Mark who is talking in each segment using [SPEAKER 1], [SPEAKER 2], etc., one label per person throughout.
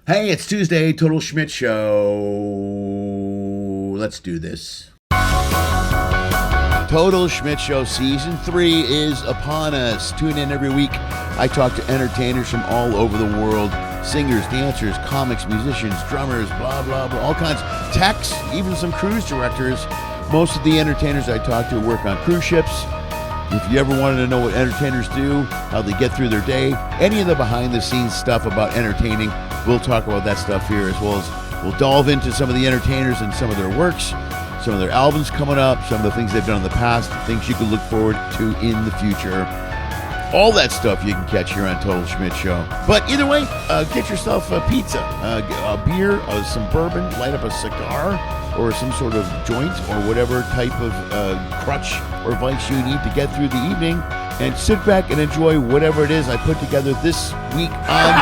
[SPEAKER 1] Hey, it's Tuesday, Total Schmidt Show. Let's do this. Total Schmidt Show Season 3 is upon us. Tune in every week. I talk to entertainers from all over the world. Singers, dancers, comics, musicians, drummers, blah, blah, blah. All kinds. Techs, even some cruise directors. Most of the entertainers I talk to work on cruise ships. If you ever wanted to know what entertainers do, how they get through their day, any of the behind-the-scenes stuff about entertaining, we'll talk about that stuff here, as well as we'll delve into some of the entertainers and some of their works, some of their albums coming up, some of the things they've done in the past, things you can look forward to in the future. All that stuff you can catch here on Total Schmidt Show. But either way, get yourself a pizza, a beer, some bourbon, light up a cigar, or some sort of joint, or whatever type of crutch or vice you need to get through the evening, and sit back and enjoy whatever it is I put together this week on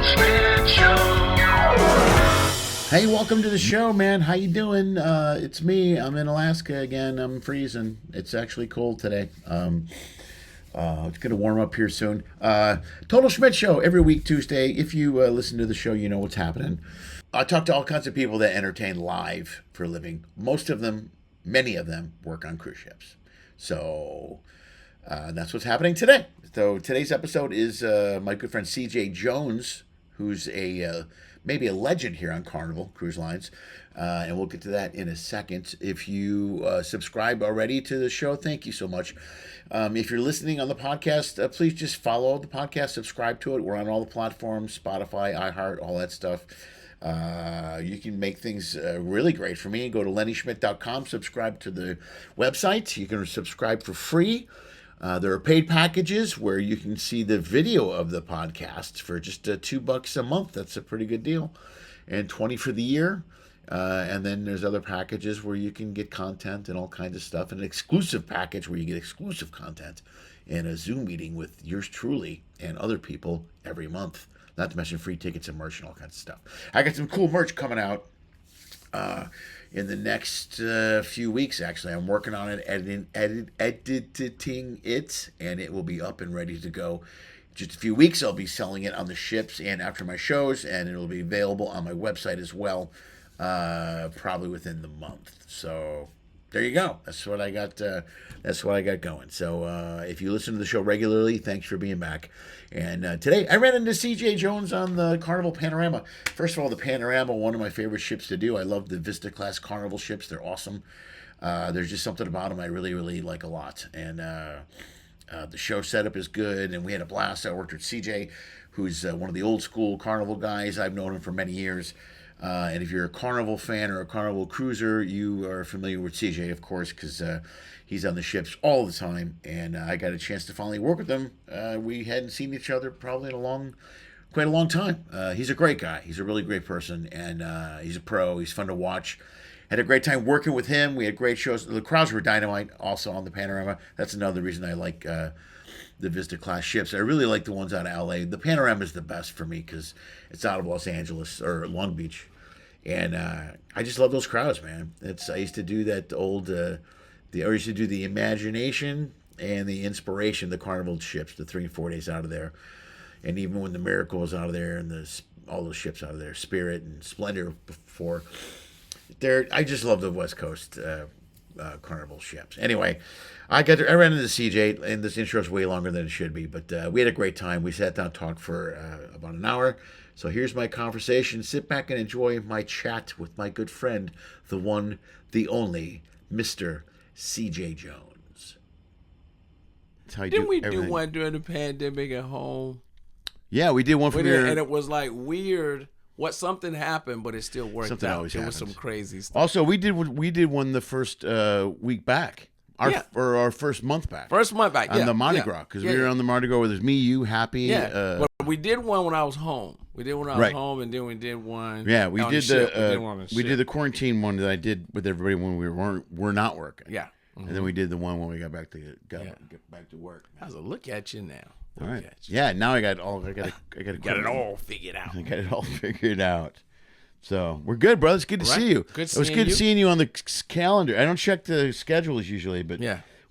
[SPEAKER 1] Schmidt Show. Hey, welcome to the show, man. How you doing? It's me. I'm in Alaska again. I'm freezing. It's actually cold today. It's going to warm up here soon. Total Schmidt Show every week Tuesday. If you listen to the show, you know what's happening. I talk to all kinds of people that entertain live for a living. Most of them, many of them, work on cruise ships. So that's what's happening today. So today's episode is my good friend Cee Jay Jones, who's maybe a legend here on Carnival Cruise Lines. And we'll get to that in a second. If you subscribe already to the show, thank you so much. If you're listening on the podcast, please just follow the podcast, subscribe to it. We're on all the platforms, Spotify, iHeart, all that stuff. You can make things really great for me. Go to LennySchmidt.com, subscribe to the website. You can subscribe for free. There are paid packages where you can see the video of the podcast for just $2 a month. That's a pretty good deal. And $20 for the year. And then there's other packages where you can get content and all kinds of stuff. And an exclusive package where you get exclusive content and a Zoom meeting with yours truly and other people every month. Not to mention free tickets and merch and all kinds of stuff. I got some cool merch coming out in the next few weeks, actually. I'm working on it, editing it, and it will be up and ready to go. Just a few weeks, I'll be selling it on the ships and after my shows, and it'll be available on my website as well, probably within the month. So there you go. That's what I got. That's what I got going. So if you listen to the show regularly, thanks for being back. And today I ran into Cee Jay Jones on the Carnival Panorama. First of all, the Panorama, one of my favorite ships to do. I love the Vista class Carnival ships. They're awesome. There's just something about them I really, really like a lot. And the show setup is good. And we had a blast. I worked with Cee Jay, who's one of the old school Carnival guys. I've known him for many years. And if you're a Carnival fan or a Carnival cruiser, you are familiar with Cee Jay, of course, because he's on the ships all the time. And I got a chance to finally work with him. We hadn't seen each other probably in quite a long time. He's a great guy. He's a really great person, and he's a pro. He's fun to watch. Had a great time working with him. We had great shows. The crowds were dynamite also on the Panorama. That's another reason I like the Vista class ships. I really like the ones out of LA. The Panorama is the best for me because it's out of Los Angeles or Long Beach. And I just love those crowds, man. I used to do that old, I used to do the Imagination and the Inspiration, the Carnival ships, the 3 and 4 days out of there. And even when the Miracle was out of there and all those ships out of there, Spirit and Splendor before. I just love the West Coast Carnival ships. Anyway, I ran into Cee Jay, and this intro is way longer than it should be, but we had a great time. We sat down and talked for about an hour. So here's my conversation. Sit back and enjoy my chat with my good friend, the one, the only, Mr. Cee Jay Jones.
[SPEAKER 2] Didn't we do one during the pandemic at home?
[SPEAKER 1] Yeah, we did one from your...
[SPEAKER 2] And it was like weird. Something happened, but it still worked
[SPEAKER 1] something
[SPEAKER 2] out.
[SPEAKER 1] Always
[SPEAKER 2] it
[SPEAKER 1] happens.
[SPEAKER 2] was some crazy stuff.
[SPEAKER 1] Also, we did one the first week back. Our first month back.
[SPEAKER 2] First month back,
[SPEAKER 1] on the Mardi Gras, because we were on the Mardi Gras with me, you, Happy.
[SPEAKER 2] Yeah, but we did one when I was home. We did one when I was home, and then we did one.
[SPEAKER 1] Yeah, we did the
[SPEAKER 2] the
[SPEAKER 1] quarantine one that I did with everybody when we were not working.
[SPEAKER 2] Yeah,
[SPEAKER 1] and then we did the one when we got back to work.
[SPEAKER 2] I was like, look at you now.
[SPEAKER 1] All right. Yeah, now I got it all figured out. I got it all figured out. So we're good, brother. It's good to see you.
[SPEAKER 2] Good
[SPEAKER 1] it was good seeing you on the calendar. I don't check the schedules usually, but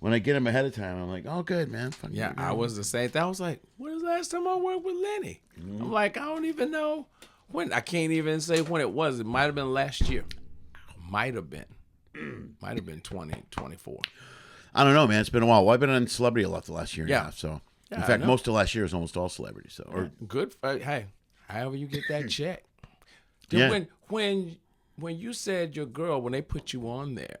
[SPEAKER 1] when I get them ahead of time, I'm like, oh, good, man. Fucking
[SPEAKER 2] Yeah,
[SPEAKER 1] good.
[SPEAKER 2] I was the same thing. I was like, when was the last time I worked with Lenny? I'm like, I don't even know when. I can't even say when it was. It might have been last year. Might have been. Might have been 2024.
[SPEAKER 1] I don't know, man. It's been a while. Well, I've been on Celebrity a lot the last year and a half. So,
[SPEAKER 2] Yeah,
[SPEAKER 1] in
[SPEAKER 2] I
[SPEAKER 1] fact,
[SPEAKER 2] know.
[SPEAKER 1] most of last year was almost all Celebrity. So, or
[SPEAKER 2] Good. Hey, however you get that check. Then when you said your girl, when they put you on there,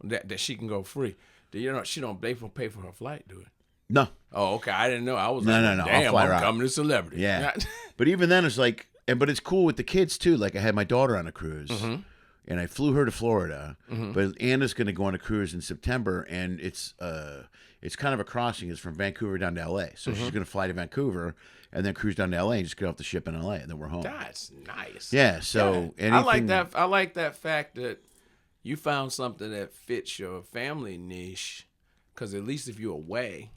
[SPEAKER 2] that she can go free, they don't pay for her flight, do it?
[SPEAKER 1] no.
[SPEAKER 2] Oh, okay. I didn't know. I was
[SPEAKER 1] No.
[SPEAKER 2] Damn,
[SPEAKER 1] I'll fly her
[SPEAKER 2] I'm
[SPEAKER 1] out.
[SPEAKER 2] coming to Celebrity.
[SPEAKER 1] Yeah. But even then, it's like, but it's cool with the kids too. Like I had my daughter on a cruise, and I flew her to Florida. But Anna's going to go on a cruise in September, and it's kind of a crossing. It's from Vancouver down to L.A. So she's going to fly to Vancouver and then cruise down to L.A. and just get off the ship in L.A. and then we're home.
[SPEAKER 2] That's nice.
[SPEAKER 1] Yeah. So
[SPEAKER 2] I like that. I like that fact that you found something that fits your family niche, because at least if you're away,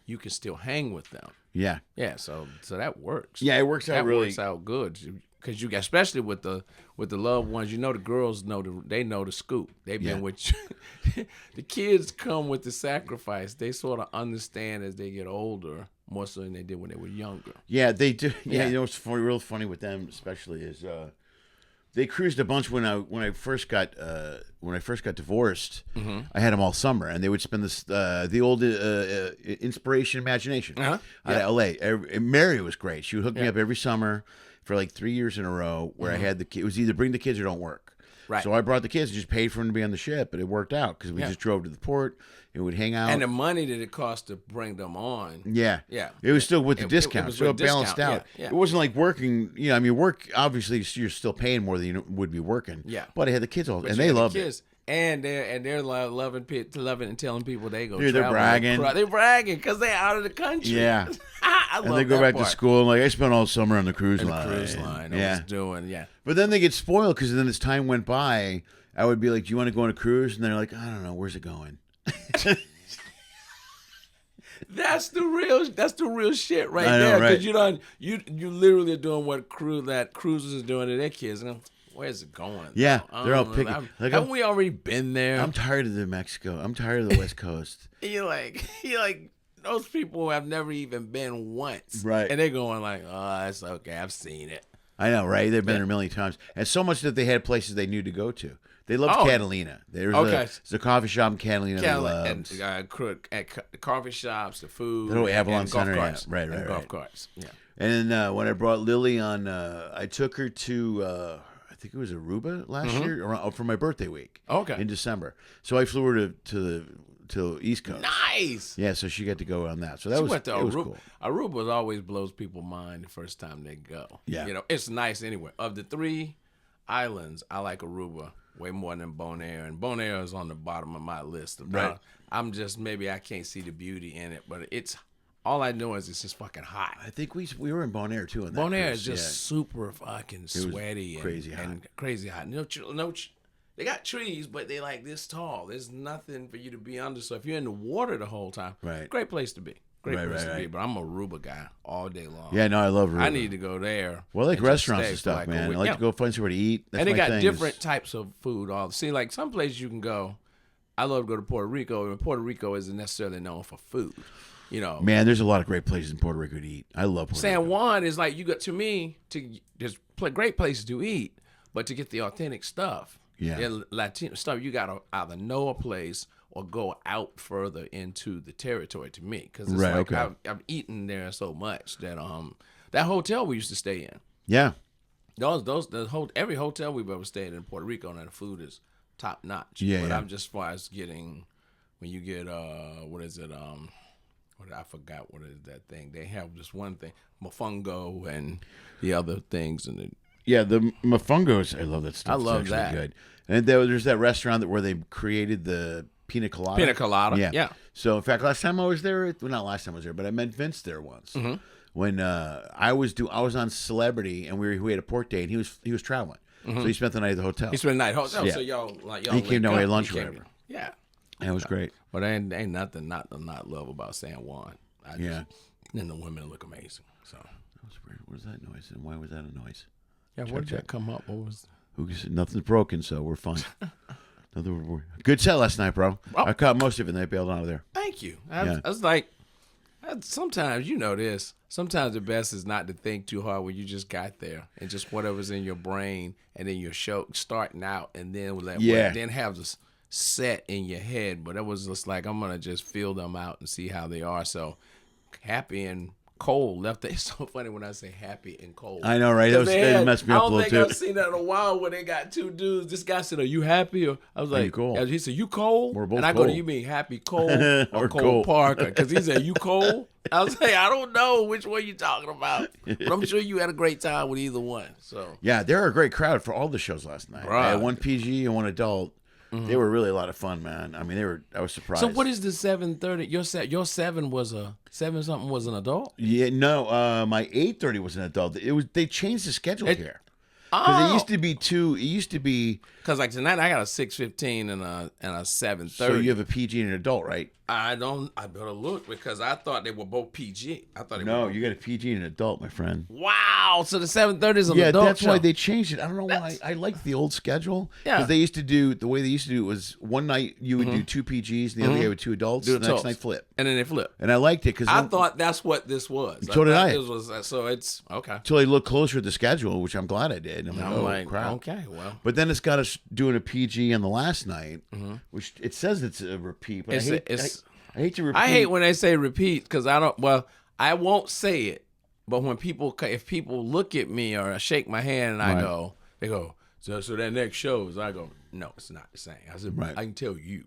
[SPEAKER 2] you can still hang with them.
[SPEAKER 1] Yeah.
[SPEAKER 2] Yeah, so that works.
[SPEAKER 1] Yeah, it works out really.
[SPEAKER 2] That works out good, because you, especially with the loved ones, the girls know the scoop. They've been with you. The kids come with the sacrifice. They sort of understand as they get older more so than they did when they were younger.
[SPEAKER 1] Yeah, they do. Yeah, you know what's real funny with them, especially, is they cruised a bunch when I first got divorced. I had them all summer, and they would spend the old Inspiration Imagination out of L.A. Mary was great. She would hook me up every summer for like 3 years in a row, where I had it was either bring the kids or don't work.
[SPEAKER 2] Right.
[SPEAKER 1] So I brought the kids and just paid for them to be on the ship, but it worked out because we just drove to the port and would hang out.
[SPEAKER 2] And the money that it cost to bring them on.
[SPEAKER 1] Yeah.
[SPEAKER 2] Yeah.
[SPEAKER 1] It was still with the discount.
[SPEAKER 2] was
[SPEAKER 1] So
[SPEAKER 2] with
[SPEAKER 1] it balanced
[SPEAKER 2] discount.
[SPEAKER 1] out.
[SPEAKER 2] Yeah.
[SPEAKER 1] It wasn't like working, I mean, work, obviously you're still paying more than you would be working.
[SPEAKER 2] Yeah.
[SPEAKER 1] But I had the kids all,
[SPEAKER 2] But
[SPEAKER 1] and
[SPEAKER 2] you
[SPEAKER 1] they
[SPEAKER 2] had the
[SPEAKER 1] loved
[SPEAKER 2] kids,
[SPEAKER 1] it.
[SPEAKER 2] And they're loving and telling people they go.
[SPEAKER 1] Dude, they're bragging.
[SPEAKER 2] They're bragging because they're out of the country.
[SPEAKER 1] Yeah.
[SPEAKER 2] I love
[SPEAKER 1] And they go
[SPEAKER 2] that
[SPEAKER 1] back
[SPEAKER 2] part.
[SPEAKER 1] to school and like, I spent all summer on the cruise
[SPEAKER 2] And
[SPEAKER 1] line.
[SPEAKER 2] the cruise line. I
[SPEAKER 1] Yeah.
[SPEAKER 2] was doing,
[SPEAKER 1] But then they get spoiled because then as time went by, I would be like, do you want to go on a cruise? And they're like, I don't know, where's it going?
[SPEAKER 2] That's the real shit right
[SPEAKER 1] I know,
[SPEAKER 2] there.
[SPEAKER 1] right.
[SPEAKER 2] Because you literally are doing what cruisers is doing to their kids. And where's it going?
[SPEAKER 1] Yeah,
[SPEAKER 2] I
[SPEAKER 1] they're all
[SPEAKER 2] don't know.
[SPEAKER 1] picking. Like,
[SPEAKER 2] Haven't we already been there?
[SPEAKER 1] I'm tired of the Mexico. I'm tired of the West Coast.
[SPEAKER 2] You're like those people have never even been once,
[SPEAKER 1] Right.
[SPEAKER 2] And they're going like, oh, that's okay. I've seen it.
[SPEAKER 1] I know, right? They've been there a million times. And so much that they had places they knew to go to. They loved Catalina. There's a coffee shop in Catalina they loved.
[SPEAKER 2] At coffee shops, the food,
[SPEAKER 1] Little Avalon
[SPEAKER 2] and golf
[SPEAKER 1] Center,
[SPEAKER 2] carts.
[SPEAKER 1] yeah. Right.
[SPEAKER 2] And golf carts. Yeah.
[SPEAKER 1] And then when I brought Lily on, I took her to, I think it was Aruba last year, for my birthday week.
[SPEAKER 2] Okay.
[SPEAKER 1] In December. So I flew her to the East Coast.
[SPEAKER 2] Nice.
[SPEAKER 1] Yeah, so she got to go on that. So that
[SPEAKER 2] She
[SPEAKER 1] was,
[SPEAKER 2] went to
[SPEAKER 1] it was
[SPEAKER 2] Aruba.
[SPEAKER 1] cool.
[SPEAKER 2] Aruba always blows people's mind the first time they go.
[SPEAKER 1] Yeah.
[SPEAKER 2] It's nice anyway. Of the 3 islands, I like Aruba way more than Bonaire, and Bonaire is on the bottom of my list.
[SPEAKER 1] Right.
[SPEAKER 2] I'm just, maybe I can't see the beauty in it, but it's all I know is it's just fucking hot.
[SPEAKER 1] I think we were in Bonaire too. On that
[SPEAKER 2] Bonaire
[SPEAKER 1] cruise.
[SPEAKER 2] is just super fucking sweaty and
[SPEAKER 1] crazy hot.
[SPEAKER 2] and crazy hot. They got trees, but they like this tall. There's nothing for you to be under. So if you're in the water the whole time,
[SPEAKER 1] Right.
[SPEAKER 2] great place to be. Great
[SPEAKER 1] Right,
[SPEAKER 2] place
[SPEAKER 1] right,
[SPEAKER 2] to be.
[SPEAKER 1] right.
[SPEAKER 2] But I'm a Aruba guy all day long.
[SPEAKER 1] Yeah, no, I love Aruba.
[SPEAKER 2] I need to go there.
[SPEAKER 1] Well, I like
[SPEAKER 2] and just
[SPEAKER 1] restaurants
[SPEAKER 2] stay
[SPEAKER 1] and
[SPEAKER 2] for
[SPEAKER 1] stuff,
[SPEAKER 2] like a
[SPEAKER 1] man. I
[SPEAKER 2] week.
[SPEAKER 1] like
[SPEAKER 2] Yeah.
[SPEAKER 1] to go find somewhere to eat. That's
[SPEAKER 2] And they
[SPEAKER 1] my
[SPEAKER 2] got
[SPEAKER 1] thing
[SPEAKER 2] different
[SPEAKER 1] is-
[SPEAKER 2] types of food. See, like some places you can go. I love to go to Puerto Rico, and Puerto Rico isn't necessarily known for food.
[SPEAKER 1] Man, there's a lot of great places in Puerto Rico to eat. I love Puerto
[SPEAKER 2] San
[SPEAKER 1] Rico.
[SPEAKER 2] Juan is like, there's great places to eat, but to get the authentic stuff, Latino stuff, you gotta either know a place or go out further into the territory. To me, because it's like I've eaten there so much that that hotel we used to stay in.
[SPEAKER 1] Yeah.
[SPEAKER 2] Every hotel we've ever stayed in Puerto Rico, and the food is top notch.
[SPEAKER 1] Yeah,
[SPEAKER 2] but
[SPEAKER 1] yeah.
[SPEAKER 2] I'm just far as getting when you get what is it I forgot what is that thing they have, just one thing, mofongo and the other things and
[SPEAKER 1] the mofongos. I love that stuff.
[SPEAKER 2] I love
[SPEAKER 1] it's actually
[SPEAKER 2] that.
[SPEAKER 1] Good. And there's that restaurant where they created the pina colada.
[SPEAKER 2] Pina colada. Yeah.
[SPEAKER 1] So in fact, last time I was there, well, not last time I was there, but I met Vince there once.
[SPEAKER 2] Mm-hmm.
[SPEAKER 1] When I was on Celebrity and we had a port day and he was traveling, so he spent the night at the hotel.
[SPEAKER 2] He spent the night hotel.
[SPEAKER 1] Yeah.
[SPEAKER 2] So y'all
[SPEAKER 1] He came down, we had lunch
[SPEAKER 2] He
[SPEAKER 1] or
[SPEAKER 2] came-
[SPEAKER 1] whatever.
[SPEAKER 2] Yeah.
[SPEAKER 1] And it was great.
[SPEAKER 2] But ain't nothing not to not love about San Juan. And the women look amazing. So
[SPEAKER 1] That was weird. What was that noise? And why was that a noise?
[SPEAKER 2] yeah, where did that come up? What was?
[SPEAKER 1] Who said nothing's broken, so we're fine. Good set last night, bro.
[SPEAKER 2] Oh.
[SPEAKER 1] I caught most of it and I bailed out of there.
[SPEAKER 2] thank you. I was like, sometimes, you know this, sometimes the best is not to think too hard when you just got there and just whatever's in your brain and then your show starting out and then then have this set in your head. But it was just like, I'm going to just feel them out and see how they are. So happy and cold left. It's so funny when I say happy and cold.
[SPEAKER 1] I know, right? It messed me up a little too.
[SPEAKER 2] I don't think I've seen that in a while where they got two dudes. This guy said, "Are you happy?" Or I was like,
[SPEAKER 1] cold?
[SPEAKER 2] He said, "You cold?"
[SPEAKER 1] We're both
[SPEAKER 2] and I
[SPEAKER 1] cold.
[SPEAKER 2] go, "Do you mean happy cold or cold Parker?" Because he said, "You cold?" I was like, "I don't know which one you talking about, but I'm sure you had a great time with either one." So
[SPEAKER 1] yeah, they're a great crowd for all the shows last night.
[SPEAKER 2] Right.
[SPEAKER 1] I had one PG and one adult. They were really a lot of fun, man. I mean, I was surprised.
[SPEAKER 2] So what is the 7:30? Your 7 was a 7 something was an adult?
[SPEAKER 1] Yeah, no. My 8:30 was an adult. They changed the schedule here because it used to be two. It used to be
[SPEAKER 2] because like tonight I got a 6:15 and a 7:30.
[SPEAKER 1] So you have a PG and an adult, right?
[SPEAKER 2] I better look because I thought they were both PG. I thought
[SPEAKER 1] you got a PG and an adult, my friend.
[SPEAKER 2] Wow. So the 7:30 is an adult
[SPEAKER 1] that's
[SPEAKER 2] show.
[SPEAKER 1] why they changed it. I don't know why. I like the old schedule.
[SPEAKER 2] Yeah.
[SPEAKER 1] Because they used to do, the way they used to do it was one night you would do two PGs, and the other day with two adults, and the next night flip.
[SPEAKER 2] And then they flip.
[SPEAKER 1] And I liked it because
[SPEAKER 2] I thought that's what this was.
[SPEAKER 1] So did I.
[SPEAKER 2] So it's okay.
[SPEAKER 1] Until I looked closer at the schedule, which I'm glad I did. And I'm like, crap.
[SPEAKER 2] Okay, well.
[SPEAKER 1] But then it's got us doing a PG on the last night, which it says it's a repeat, but I hate to repeat.
[SPEAKER 2] I hate when they say repeat because I won't say it. But when if people look at me or shake my hand and they go, so that next show is, I go, no, it's not the same. I said, I can tell you.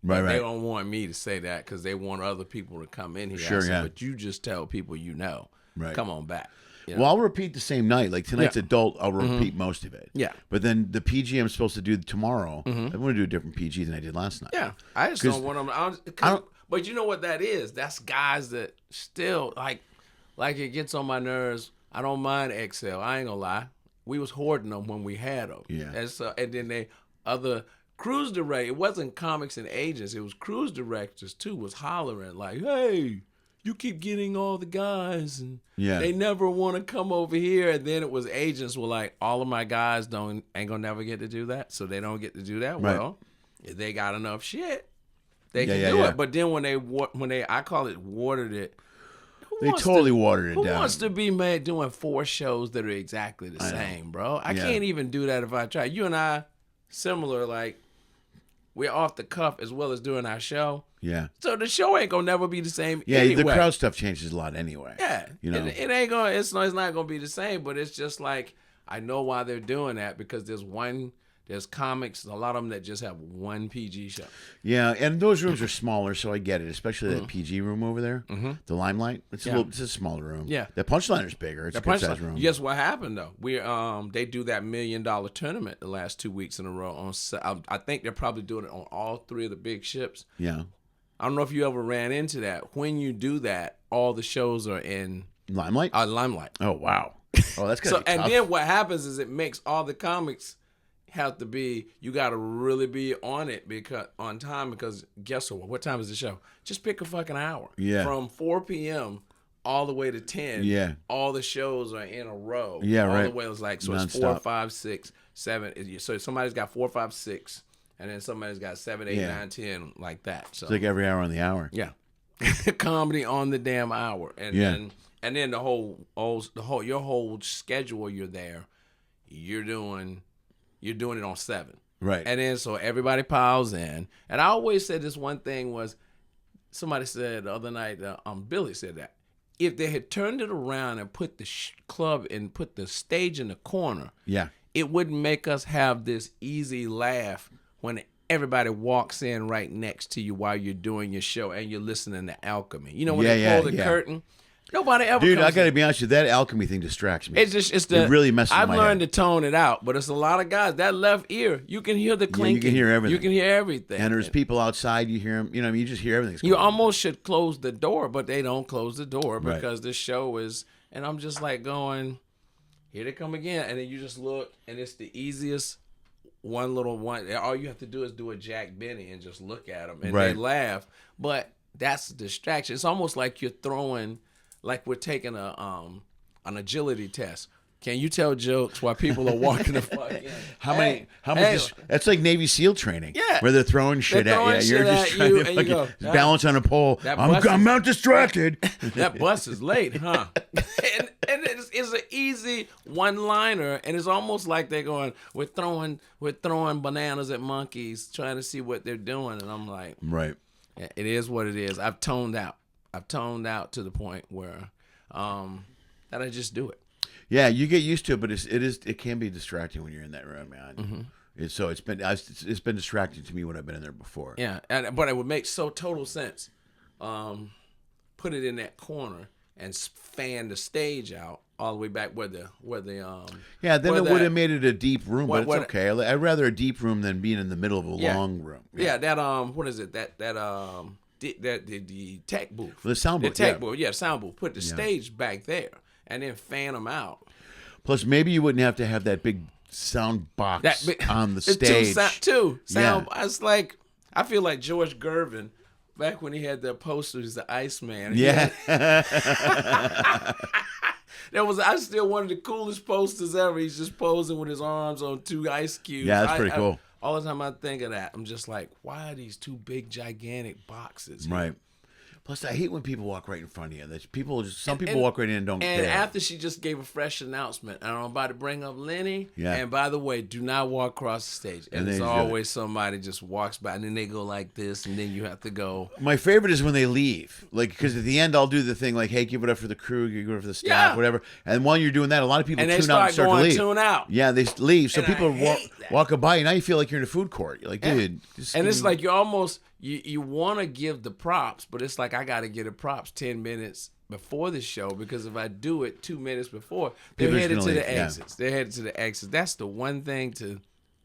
[SPEAKER 2] Right. They don't want me to say that because they want other people to come in here.
[SPEAKER 1] Sure, But
[SPEAKER 2] you just tell people Right. Come on back. You know?
[SPEAKER 1] Well, I'll repeat the same night. Like tonight's adult, I'll repeat most of it.
[SPEAKER 2] Yeah.
[SPEAKER 1] But then the PG I'm supposed to do tomorrow, I want to do a different PG than I did last night.
[SPEAKER 2] Yeah. I just don't want them. But you know what that is? That's guys that still, like it gets on my nerves. I don't mind XL. I ain't gonna lie. We was hoarding them when we had them.
[SPEAKER 1] Yeah.
[SPEAKER 2] And then other cruise directors, it wasn't comics and agents, it was cruise directors too, was hollering like, hey, you keep getting all the guys and they never want to come over here. And then it was agents were like, all of my guys ain't gonna never get to do that, so they don't get to do that. Right. Well, if they got enough shit, they can do it. But then when they I call it watered it.
[SPEAKER 1] They totally watered it down.
[SPEAKER 2] Who wants to be mad doing 4 shows that are exactly the same, bro? I can't even do that if I try. You and I, similar, like, we're off the cuff as well as doing our show. Yeah. So the show ain't gonna never be the same.
[SPEAKER 1] Yeah,
[SPEAKER 2] anyway.
[SPEAKER 1] The crowd stuff changes a lot anyway.
[SPEAKER 2] Yeah.
[SPEAKER 1] You know,
[SPEAKER 2] it ain't gonna. It's not gonna be the same. But it's just like, I know why they're doing that because there's comics, a lot of them that just have one PG show. Yeah,
[SPEAKER 1] and those rooms are smaller, so I get it. Especially that PG room over there, the Limelight. It's a smaller room. Yeah, the Punchliner's bigger. It's a good size room.
[SPEAKER 2] Guess what happened though? They do that $1 million tournament the last 2 weeks in a row. I think they're probably doing it on all 3 of the big ships. Yeah, I don't know if you ever ran into that. When you do that, all the shows are in
[SPEAKER 1] Limelight.
[SPEAKER 2] Limelight.
[SPEAKER 1] Oh wow. Oh, that's gonna be tough.
[SPEAKER 2] And then what happens is it makes all the comics have to be, you got to really be on time because guess what time is the show? Just pick a fucking hour. Yeah. From 4 p.m. all the way to 10. Yeah. All the shows are in a row. Yeah, all right. All the way it's like, so it's 4, 5, 6, 7. So somebody's got 4, 5, 6, and then somebody's got 7, 8, 9, 10, like that. So
[SPEAKER 1] it's like every hour on the hour.
[SPEAKER 2] Yeah. Comedy on the damn hour. And then the your whole schedule you're there, you're doing it on 7. Right. And then so everybody piles in. And I always said this one thing was, somebody said the other night, Billy said that, if they had turned it around and put the club and put the stage in the corner, it wouldn't make us have this easy laugh when everybody walks in right next to you while you're doing your show and you're listening to Alchemy. You know, when they pull the curtain, nobody ever
[SPEAKER 1] Dude, I got to be honest with you, that Alchemy thing distracts me.
[SPEAKER 2] It
[SPEAKER 1] really messes
[SPEAKER 2] I've
[SPEAKER 1] my
[SPEAKER 2] learned
[SPEAKER 1] head.
[SPEAKER 2] to tone it out, but it's a lot of guys. That left ear, you can hear the clinking.
[SPEAKER 1] You can hear everything.
[SPEAKER 2] You can hear everything.
[SPEAKER 1] And there's people outside, you hear them, you just hear everything.
[SPEAKER 2] You almost should close the door, but they don't close the door because the show is, and I'm just like going, here they come again. And then you just look, and it's the easiest one. All you have to do is do a Jack Benny and just look at them, and they laugh. But that's a distraction. It's almost like you're throwing, like we're taking an agility test. Can you tell jokes while people are walking the fuck in?
[SPEAKER 1] How much? That's like Navy SEAL training.
[SPEAKER 2] Yeah.
[SPEAKER 1] Where they're throwing shit at you. You're just trying to fucking balance on a pole. I'm not distracted.
[SPEAKER 2] That bus is late, huh? and it's an easy one-liner, and it's almost like they're going, we're throwing bananas at monkeys, trying to see what they're doing, and I'm like,
[SPEAKER 1] right.
[SPEAKER 2] It is what it is. I've toned out to the point where that I just do it.
[SPEAKER 1] Yeah, you get used to it, but it can be distracting when you're in that room, man. Mm-hmm. It's been distracting to me when I've been in there before.
[SPEAKER 2] Yeah, but it would make total sense. Put it in that corner and fan the stage out all the way back where the
[SPEAKER 1] yeah, then it would have made it a deep room, but it's okay. I'd rather a deep room than being in the middle of a long room.
[SPEAKER 2] Yeah, that what is it? The tech booth.
[SPEAKER 1] The sound booth.
[SPEAKER 2] The tech booth. Yeah, sound booth. Put the stage back there and then fan them out.
[SPEAKER 1] Plus, maybe you wouldn't have to have that big sound box on the stage.
[SPEAKER 2] Sound. It's like, I feel like George Gervin back when he had the posters, the Iceman.
[SPEAKER 1] Yeah.
[SPEAKER 2] I still one of the coolest posters ever. He's just posing with his arms on 2 ice cubes.
[SPEAKER 1] Yeah, that's pretty cool.
[SPEAKER 2] All the time I think of that, I'm just like, why are these 2 big, gigantic boxes here?
[SPEAKER 1] Right. Plus, I hate when people walk right in front of you. Some people walk right in and don't care.
[SPEAKER 2] And after she just gave a fresh announcement, and I'm about to bring up Lenny.
[SPEAKER 1] Yeah.
[SPEAKER 2] And by the way, do not walk across the stage. And there's always somebody just walks by, and then they go like this, and then you have to go.
[SPEAKER 1] My favorite is when they leave. Because at the end, I'll do the thing like, hey, give it up for the crew, give it up for the staff, whatever. And while you're doing that, a lot of people tune out and start to leave.
[SPEAKER 2] Tune out.
[SPEAKER 1] Yeah, they leave. So people walking by, and now you feel like you're in a food court. You're like, dude.
[SPEAKER 2] And it's like you're almost... You want to give the props, but it's like I got to get the props 10 minutes before the show, because if I do it 2 minutes before, they're headed to the exits. They're headed to the exits. That's the one thing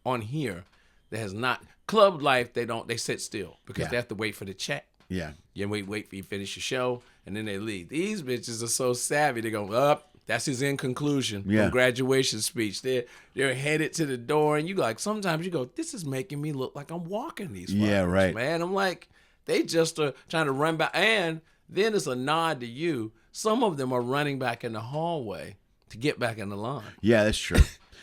[SPEAKER 2] on here that has not club life. They sit still because they have to wait for the check.
[SPEAKER 1] Yeah.
[SPEAKER 2] You wait for you to finish your show, and then they leave. These bitches are so savvy. They go up. That's his end conclusion from graduation speech. They're headed to the door, and you like, sometimes you go, this is making me look like I'm walking these fuckers, man. I'm like, they just are trying to run back. And then it's a nod to you. Some of them are running back in the hallway to get back in the line.
[SPEAKER 1] Yeah, that's true.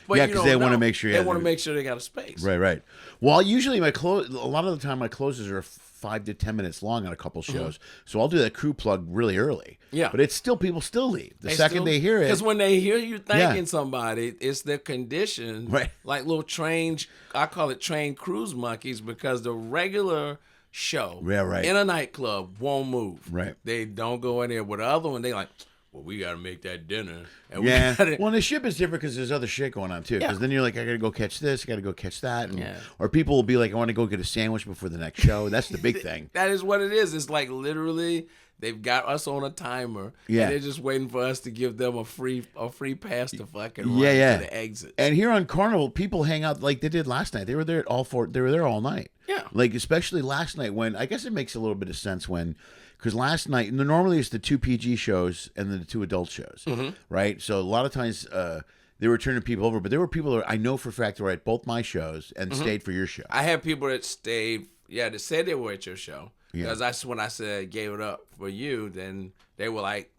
[SPEAKER 1] Yeah, because they want to make sure.
[SPEAKER 2] They want to make sure they got a space.
[SPEAKER 1] Right. Well, usually a lot of the time my closes are 5 to 10 minutes long on a couple shows, so I'll do that crew plug really early. Yeah, but it's still people still leave the second they hear it.
[SPEAKER 2] Because when they hear you thanking somebody, it's their condition, like little trained. I call it trained cruise monkeys, because the regular show in a nightclub won't move. Right, they don't go in there. With the other one, they like, well, we got to make that dinner. And
[SPEAKER 1] well, the ship is different because there's other shit going on, too. Because then you're like, I got to go catch this. I got to go catch that. Or people will be like, I want to go get a sandwich before the next show. That's the big thing.
[SPEAKER 2] That is what it is. It's like literally they've got us on a timer. And they're just waiting for us to give them a free pass to fucking run to the exit.
[SPEAKER 1] And here on Carnival, people hang out like they did last night. They were there They were there all night. Yeah. Like, especially last night when, I guess it makes a little bit of sense when... Because last night, normally it's the 2 PG shows and then the 2 adult shows, right? So a lot of times they were turning people over, but there were people that I know for a fact that were at both my shows and stayed for your show.
[SPEAKER 2] I had people that stayed, that said they were at your show. Because when I said gave it up for you, then they were like,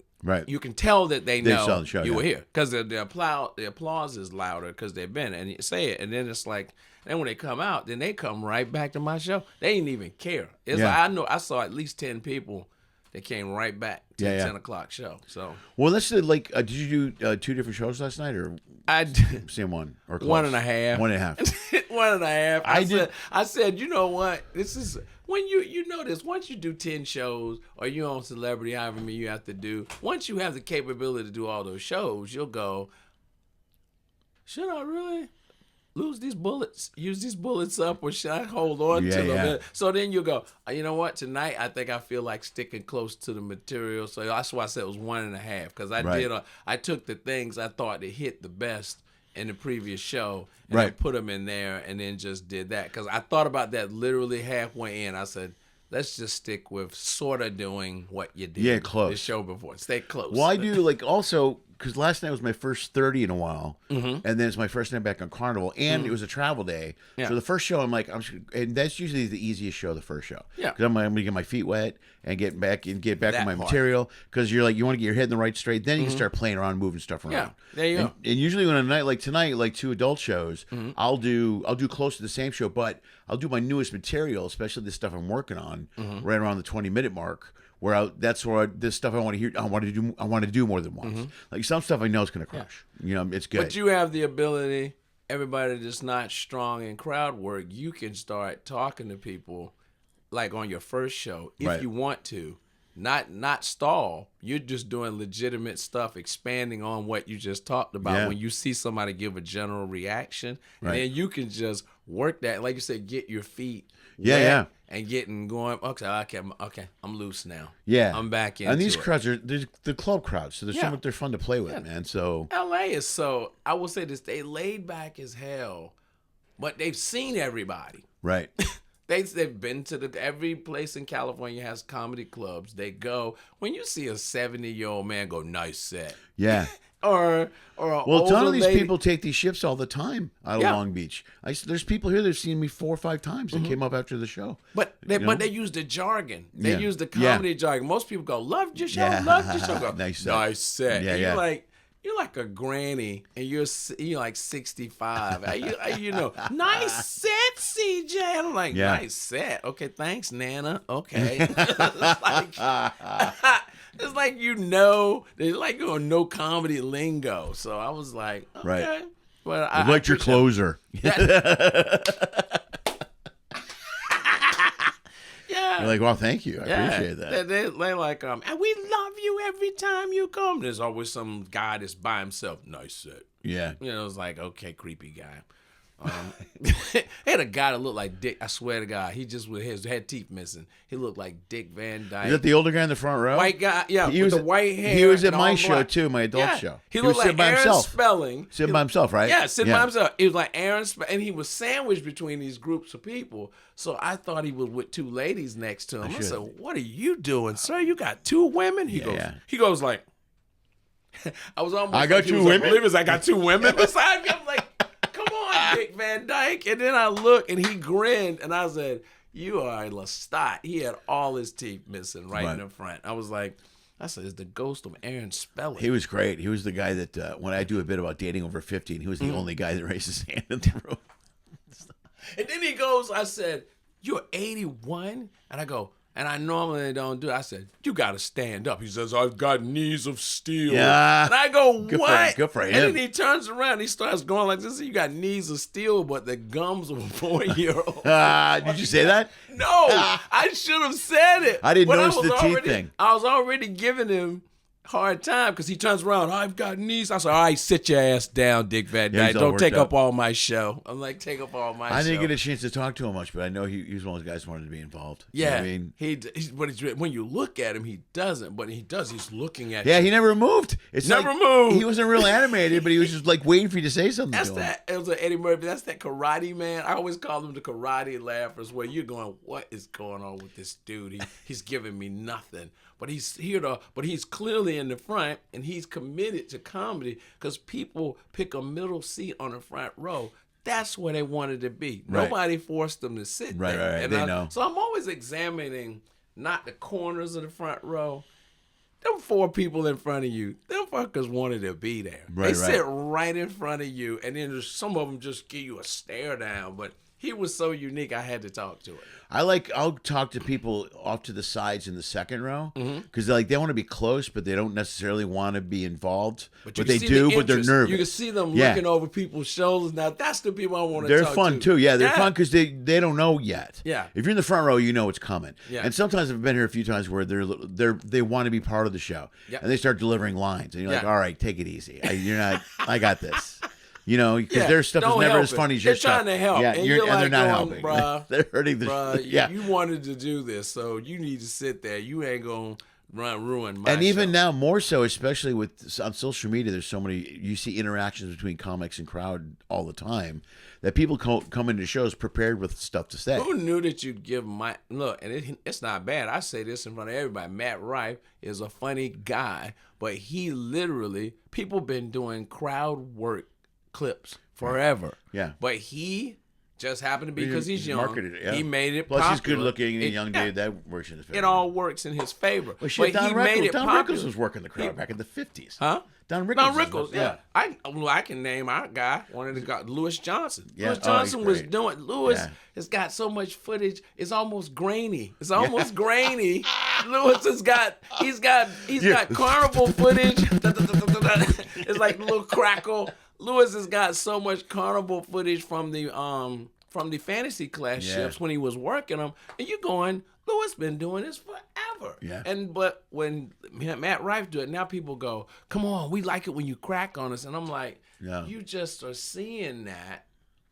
[SPEAKER 2] you can tell that they know the show, you were here. Because the applause is louder because they've been, and you say it, and then it's like, then when they come out, then they come right back to my show. They didn't even care. It's like, I saw at least 10 people that came right back to the 10 o'clock show. So,
[SPEAKER 1] well, let's say, like, did you do 2 different shows last night, or
[SPEAKER 2] I did
[SPEAKER 1] same one, or close?
[SPEAKER 2] 1.5?
[SPEAKER 1] 1.5.
[SPEAKER 2] 1.5. I said, you know what? This is when you know this. Once you do 10 shows, or you on Celebrity, however many you have to do. Once you have the capability to do all those shows, you'll go, should I really use these bullets up, or should I hold on to them? Yeah. So then you go, you know what? Tonight, I think I feel like sticking close to the material. So that's why I said it was 1.5, because I took the things I thought that hit the best in the previous show and I put them in there, and then just did that. Because I thought about that literally halfway in. I said, let's just stick with sort of doing what you did
[SPEAKER 1] close.
[SPEAKER 2] the show before. Stay close.
[SPEAKER 1] Well, I do, like, also... because last night was my first 30 in a while, and then it's my first night back on Carnival, and it was a travel day.
[SPEAKER 2] Yeah.
[SPEAKER 1] So the first show, I'm like, and that's usually the easiest show, the first show.
[SPEAKER 2] Yeah.
[SPEAKER 1] Because I'm going to get my feet wet and get back
[SPEAKER 2] That
[SPEAKER 1] on my
[SPEAKER 2] part.
[SPEAKER 1] material, because you're like, you want to get your head in the right straight, then you can start playing around, moving stuff around.
[SPEAKER 2] Yeah, there you go.
[SPEAKER 1] And usually when a night like tonight, like 2 adult shows, I'll do close to the same show, but I'll do my newest material, especially the stuff I'm working on, right around the 20-minute mark. This stuff I want to hear. I want to do more than once. Like some stuff I know is going to crush. You know, it's good.
[SPEAKER 2] But you have the ability. Everybody that's not strong in crowd work, you can start talking to people, like on your first show, if you want to. Not stall. You're just doing legitimate stuff, expanding on what you just talked about.
[SPEAKER 1] Yeah.
[SPEAKER 2] When you see somebody give a general reaction, and then you can just work that, like you said, get your feet wet and getting going. Okay, I'm loose now.
[SPEAKER 1] Yeah,
[SPEAKER 2] I'm back into
[SPEAKER 1] and these
[SPEAKER 2] it.
[SPEAKER 1] crowds are the club crowds, so they're fun to play with, man. So
[SPEAKER 2] LA is I will say this: they laid back as hell, but they've seen everybody.
[SPEAKER 1] Right.
[SPEAKER 2] They've been to every place in California has comedy clubs. They go when you see a 70-year-old man go, nice set.
[SPEAKER 1] Yeah.
[SPEAKER 2] or
[SPEAKER 1] Well, a ton of these people take these shifts all the time out of
[SPEAKER 2] Yeah.
[SPEAKER 1] Long Beach. There's people here that have seen me 4 or 5 times that came up after the show.
[SPEAKER 2] But they use the jargon. They use the comedy jargon. Most people go, loved your show, loved your show. Go,
[SPEAKER 1] Nice set.
[SPEAKER 2] nice set.
[SPEAKER 1] Yeah,
[SPEAKER 2] And
[SPEAKER 1] yeah.
[SPEAKER 2] You're like a granny, and you're like 65. You know, nice set, Cee Jay. I'm like, nice set. Okay, thanks, Nana. Okay. It's like they're like on no comedy lingo. So I was like, okay.
[SPEAKER 1] Right.
[SPEAKER 2] Well,
[SPEAKER 1] I like your closer.
[SPEAKER 2] Yeah.
[SPEAKER 1] You're like, well, thank you. I appreciate that.
[SPEAKER 2] They like, and we love you every time you come. There's always some guy that's by himself. Nice set.
[SPEAKER 1] Yeah.
[SPEAKER 2] You know, it's like, okay, creepy guy. They had a guy that looked like Dick. I swear to God, he just with his head teeth missing. He looked like Dick Van Dyke.
[SPEAKER 1] Is that the older guy in the front row?
[SPEAKER 2] White guy, yeah,
[SPEAKER 1] He
[SPEAKER 2] with
[SPEAKER 1] was
[SPEAKER 2] the white hair.
[SPEAKER 1] He was at
[SPEAKER 2] and
[SPEAKER 1] my
[SPEAKER 2] all
[SPEAKER 1] show
[SPEAKER 2] black.
[SPEAKER 1] too, my adult show.
[SPEAKER 2] He
[SPEAKER 1] was
[SPEAKER 2] looked like
[SPEAKER 1] sitting by
[SPEAKER 2] Aaron
[SPEAKER 1] himself.
[SPEAKER 2] Spelling.
[SPEAKER 1] Sitting by himself, right?
[SPEAKER 2] Yeah, sitting by himself. It was like Aaron and he was sandwiched between these groups of people. So I thought he was with 2 ladies next to him. I said, "What are you doing, sir? You got 2 women?" He goes like, I was almost.
[SPEAKER 1] I got
[SPEAKER 2] like,
[SPEAKER 1] 2 women.
[SPEAKER 2] Believe it, I got 2 women beside me. I'm like, come on, Dick Van Dyke. And then I looked, and he grinned, and I said, "You are a Lestat." He had all his teeth missing right in the front. I was like, I said, "It's the ghost of Aaron Spelling."
[SPEAKER 1] He was great. He was the guy that when I do a bit about dating over 50, and he was the only guy that raised his hand in the room.
[SPEAKER 2] And then he goes, I said, "You're 81?" And I go, and I normally don't do it. I said, "You got to stand up." He says, "I've got knees of steel."
[SPEAKER 1] Yeah.
[SPEAKER 2] And I go, "What?"
[SPEAKER 1] Good for him.
[SPEAKER 2] And then he turns around. He starts going like this. You got knees of steel, but the gums of a 4-year-old.
[SPEAKER 1] Did you say that?
[SPEAKER 2] No, I should have said it.
[SPEAKER 1] I didn't
[SPEAKER 2] But
[SPEAKER 1] notice
[SPEAKER 2] was
[SPEAKER 1] the teeth
[SPEAKER 2] already-
[SPEAKER 1] thing.
[SPEAKER 2] I was already giving him hard time because he turns around. "I've got knees." I said, "All right, sit your ass down, Dick Van Dyke.
[SPEAKER 1] he's all
[SPEAKER 2] Don't
[SPEAKER 1] worked
[SPEAKER 2] take
[SPEAKER 1] up.
[SPEAKER 2] up all my show." I'm like, "Take up all my show."
[SPEAKER 1] I didn't get a chance to talk to him much, but I know he was one of those guys who wanted to be involved. You know
[SPEAKER 2] Yeah,
[SPEAKER 1] what I mean,
[SPEAKER 2] but when you look at him, he doesn't. But he does. He's looking at
[SPEAKER 1] yeah,
[SPEAKER 2] you.
[SPEAKER 1] he never moved. It's
[SPEAKER 2] Never
[SPEAKER 1] like,
[SPEAKER 2] moved.
[SPEAKER 1] He wasn't real animated, but he was just like waiting for you to say something.
[SPEAKER 2] That's
[SPEAKER 1] to him.
[SPEAKER 2] that. It was an Eddie Murphy. That's that karate man. I always call him the karate laughers. Where you're going, what is going on with this dude? He's giving me nothing. But he's here but he's clearly in the front, and he's committed to comedy because people pick a middle seat on the front row. That's where they wanted to be.
[SPEAKER 1] Right.
[SPEAKER 2] Nobody forced them to sit
[SPEAKER 1] Right,
[SPEAKER 2] there.
[SPEAKER 1] right.
[SPEAKER 2] And
[SPEAKER 1] They know.
[SPEAKER 2] So I'm always examining not the corners of the front row. Them 4 people in front of you, them fuckers wanted to be there.
[SPEAKER 1] Right,
[SPEAKER 2] They
[SPEAKER 1] right.
[SPEAKER 2] sit right in front of you, and then some of them just give you a stare down. But he was so unique, I had to talk to him.
[SPEAKER 1] I'll talk to people off to the sides in the second row because they want to be close, but they don't necessarily want to be involved. But
[SPEAKER 2] you
[SPEAKER 1] they
[SPEAKER 2] can see
[SPEAKER 1] do,
[SPEAKER 2] the
[SPEAKER 1] but they're
[SPEAKER 2] interest.
[SPEAKER 1] nervous.
[SPEAKER 2] You can see them
[SPEAKER 1] Yeah.
[SPEAKER 2] looking over people's shoulders. Now, that's the people I want to
[SPEAKER 1] They're
[SPEAKER 2] talk
[SPEAKER 1] fun
[SPEAKER 2] to.
[SPEAKER 1] too. Yeah, they're fun because they don't know yet.
[SPEAKER 2] Yeah.
[SPEAKER 1] If you're in the front row, you know it's coming.
[SPEAKER 2] Yeah.
[SPEAKER 1] And sometimes I've been here a few times where they want to be part of the show,
[SPEAKER 2] Yeah.
[SPEAKER 1] and they start delivering lines, and you're like,
[SPEAKER 2] Yeah.
[SPEAKER 1] all right, take it easy. You're not. I got this. You know, because
[SPEAKER 2] Yeah,
[SPEAKER 1] their stuff is
[SPEAKER 2] don't
[SPEAKER 1] never
[SPEAKER 2] help
[SPEAKER 1] as
[SPEAKER 2] it.
[SPEAKER 1] funny as your
[SPEAKER 2] They're
[SPEAKER 1] stuff.
[SPEAKER 2] trying to help,
[SPEAKER 1] Yeah,
[SPEAKER 2] and you're like
[SPEAKER 1] they're not
[SPEAKER 2] going,
[SPEAKER 1] helping.
[SPEAKER 2] "Bruh,
[SPEAKER 1] They're hurting the.
[SPEAKER 2] Bruh,
[SPEAKER 1] Yeah.
[SPEAKER 2] you wanted to do this, so you need to sit there. You ain't going to ruin my
[SPEAKER 1] And even
[SPEAKER 2] show.
[SPEAKER 1] now, more so, especially on social media, there's so many, you see interactions between comics and crowd all the time, that people come into shows prepared with stuff to say.
[SPEAKER 2] Who knew that you'd give look, and it's not bad. I say this in front of everybody. Matt Rife is a funny guy, but he literally, people been doing crowd work clips forever.
[SPEAKER 1] Yeah.
[SPEAKER 2] But he just happened to be, because he's young,
[SPEAKER 1] marketed it, yeah.
[SPEAKER 2] he made it
[SPEAKER 1] Plus,
[SPEAKER 2] popular.
[SPEAKER 1] he's good looking and a young dude. That works in his favor.
[SPEAKER 2] It all works in his favor.
[SPEAKER 1] Well, shit,
[SPEAKER 2] but
[SPEAKER 1] Don
[SPEAKER 2] he
[SPEAKER 1] Rickles,
[SPEAKER 2] made it
[SPEAKER 1] Don
[SPEAKER 2] popular.
[SPEAKER 1] Rickles was working the crowd back in the 50s.
[SPEAKER 2] Huh?
[SPEAKER 1] Don Rickles.
[SPEAKER 2] Don Rickles, yeah. I can name our guy, one of the guys, Lewis Johnson.
[SPEAKER 1] Yeah.
[SPEAKER 2] Lewis Johnson was
[SPEAKER 1] great.
[SPEAKER 2] doing, Lewis has got so much footage, it's almost grainy. It's almost grainy. Lewis he's got carnival footage. It's like a little crackle. Lewis has got so much carnival footage from the fantasy class ships when he was working them, and you going, Lewis been doing this forever.
[SPEAKER 1] Yeah.
[SPEAKER 2] But when Matt Rife do it, now people go, come on, we like it when you crack on us. And I'm like, you just are seeing that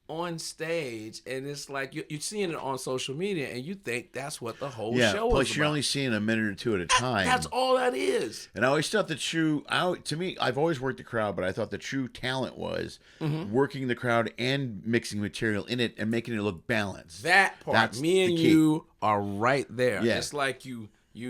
[SPEAKER 2] on stage, and it's like you're seeing it on social media, and you think that's what the whole show is
[SPEAKER 1] plus you're
[SPEAKER 2] about.
[SPEAKER 1] only seeing a minute or two at a time.
[SPEAKER 2] That's all that is.
[SPEAKER 1] And I always thought to me, I've always worked the crowd, but I thought the true talent was working the crowd and mixing material in it and making it look balanced.
[SPEAKER 2] That part,
[SPEAKER 1] That's
[SPEAKER 2] me and
[SPEAKER 1] the key.
[SPEAKER 2] you are right there.
[SPEAKER 1] Yeah.
[SPEAKER 2] It's like you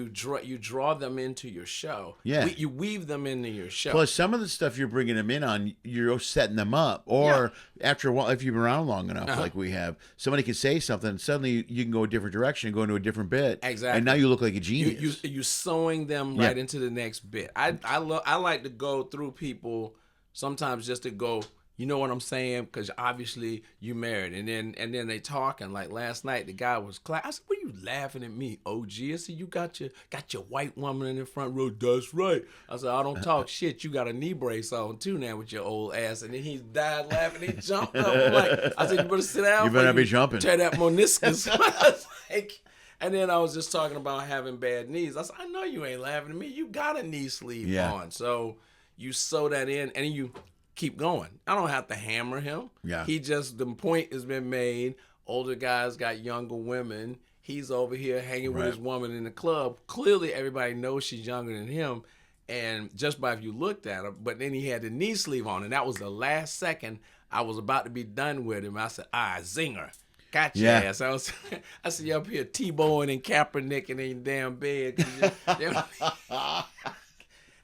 [SPEAKER 2] draw them into your show.
[SPEAKER 1] Yeah.
[SPEAKER 2] You weave them into your show.
[SPEAKER 1] Plus, some of the stuff you're bringing them in on, you're setting them up. Or after a while, if you've been around long enough, like we have, somebody can say something, and suddenly you can go a different direction, go into a different bit.
[SPEAKER 2] Exactly.
[SPEAKER 1] And now you look like a genius.
[SPEAKER 2] You sewing them right into the next bit. I like to go through people sometimes just to go, you know what I'm saying? Because obviously you married, and then they talking. Like last night, the guy was I said, "What are you laughing at me, OG?" I said, "You got your white woman in the front row." That's right. I said, "I don't talk shit. You got a knee brace on too now with your old ass." And then he died laughing. He jumped up. I'm like, I said, "You better sit down.
[SPEAKER 1] You better not be jumping.
[SPEAKER 2] Tear that meniscus." I was like, and then I was just talking about having bad knees. I said, "I know you ain't laughing at me. You got a knee sleeve on, so you sew that in, and then you." Keep going. I don't have to hammer him.
[SPEAKER 1] Yeah.
[SPEAKER 2] The point has been made. Older guys got younger women. He's over here hanging with his woman in the club. Clearly, everybody knows she's younger than him. And just by if you looked at her, but then he had the knee sleeve on. And that was the last second I was about to be done with him. I said, zinger. Got your ass. I said, you up here T-Bowing and Kaepernick in your damn bed.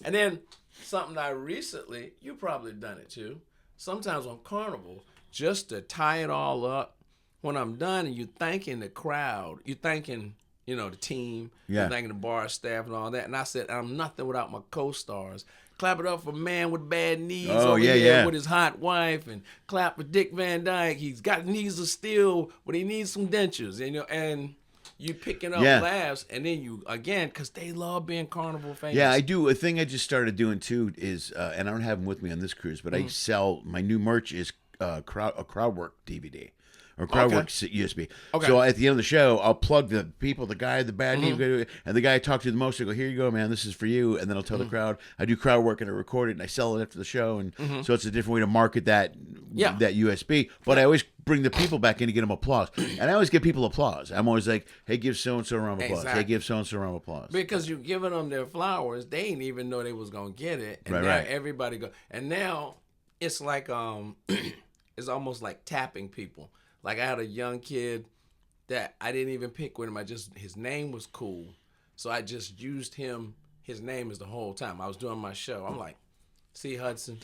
[SPEAKER 2] And then something I recently, you probably done it too, sometimes on Carnival, just to tie it all up, when I'm done and you're thanking the crowd, you're thanking, the team, you're thanking the bar staff and all that, and I said, I'm nothing without my co-stars. Clap it up for man with bad knees with his hot wife, and clap for Dick Van Dyke. He's got knees of steel, but he needs some dentures, and you picking up laughs, and then you, again, because they love being Carnival famous.
[SPEAKER 1] Yeah, I do. A thing I just started doing, too, is, and I don't have them with me on this cruise, but I sell, my new merch is a crowd work DVD. Or crowd work USB. Okay. So at the end of the show, I'll plug the people, the guy, the bad name, and the guy I talk to the most, I go, here you go, man, this is for you. And then I'll tell the crowd, I do crowd work and I record it and I sell it after the show. And so it's a different way to market that USB. But I always bring the people back in to get them applause. And I always give people applause. I'm always like, hey, give so-and-so a round of applause. Hey, give so-and-so a round of applause.
[SPEAKER 2] Because you're giving them their flowers. They didn't even know they was going to get it. And now everybody go. And now it's like, it's almost like tapping people. Like I had a young kid that I didn't even pick with him. His name was cool. So I just used his name as the whole time. I was doing my show. I'm like, see Hudson.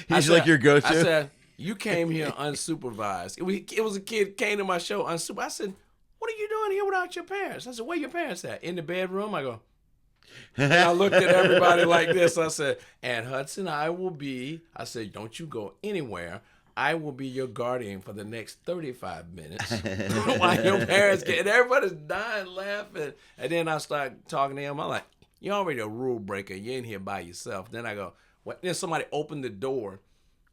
[SPEAKER 1] He's like your go-to.
[SPEAKER 2] I said, you came here unsupervised. It was a kid came to my show unsupervised. I said, what are you doing here without your parents? I said, where your parents at? In the bedroom? I go, and I looked at everybody like this. I said, and Hudson, I said, don't you go anywhere. I will be your guardian for the next 35 minutes while your parents get. And everybody's dying laughing. And then I start talking to him. I'm like, you're already a rule breaker. You're in here by yourself. Then I go, what? Then somebody opened the door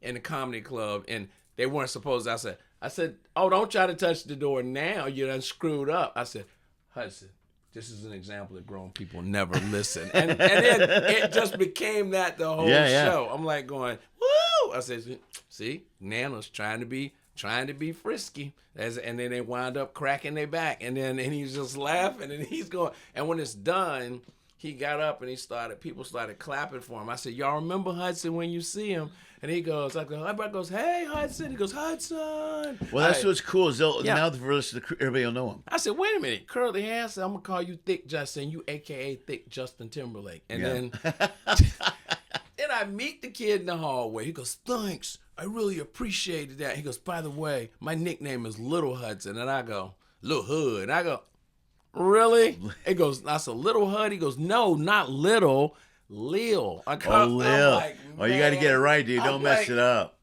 [SPEAKER 2] in the comedy club, and they weren't supposed to. I said, oh, don't try to touch the door now. You done screwed up. I said, Hudson, this is an example that grown people never listen. And then it just became that the whole show. I'm like going, woo! I said, see, Nana's trying to be trying to be frisky, and then they wind up cracking their back, and he's just laughing, and he's going. And when it's done, he got up and people started clapping for him. I said, y'all remember Hudson when you see him? And he goes, everybody goes, hey, Hudson. He goes, Hudson.
[SPEAKER 1] Well, that's what's cool is now the rest of everybody will know him.
[SPEAKER 2] I said, wait a minute, curly hair. I said, I'm gonna call you Thick Justin, you AKA Thick Justin Timberlake. And then I meet the kid in the hallway. He goes, thanks. I really appreciated that. He goes, by the way, my nickname is Little Hudson. And I go, Little Hood. And I go, really? He goes, I said, Little Hood? He goes, no, not Little, Lil.
[SPEAKER 1] Lil.
[SPEAKER 2] Like,
[SPEAKER 1] oh, you got to get it right, dude. Don't mess it up.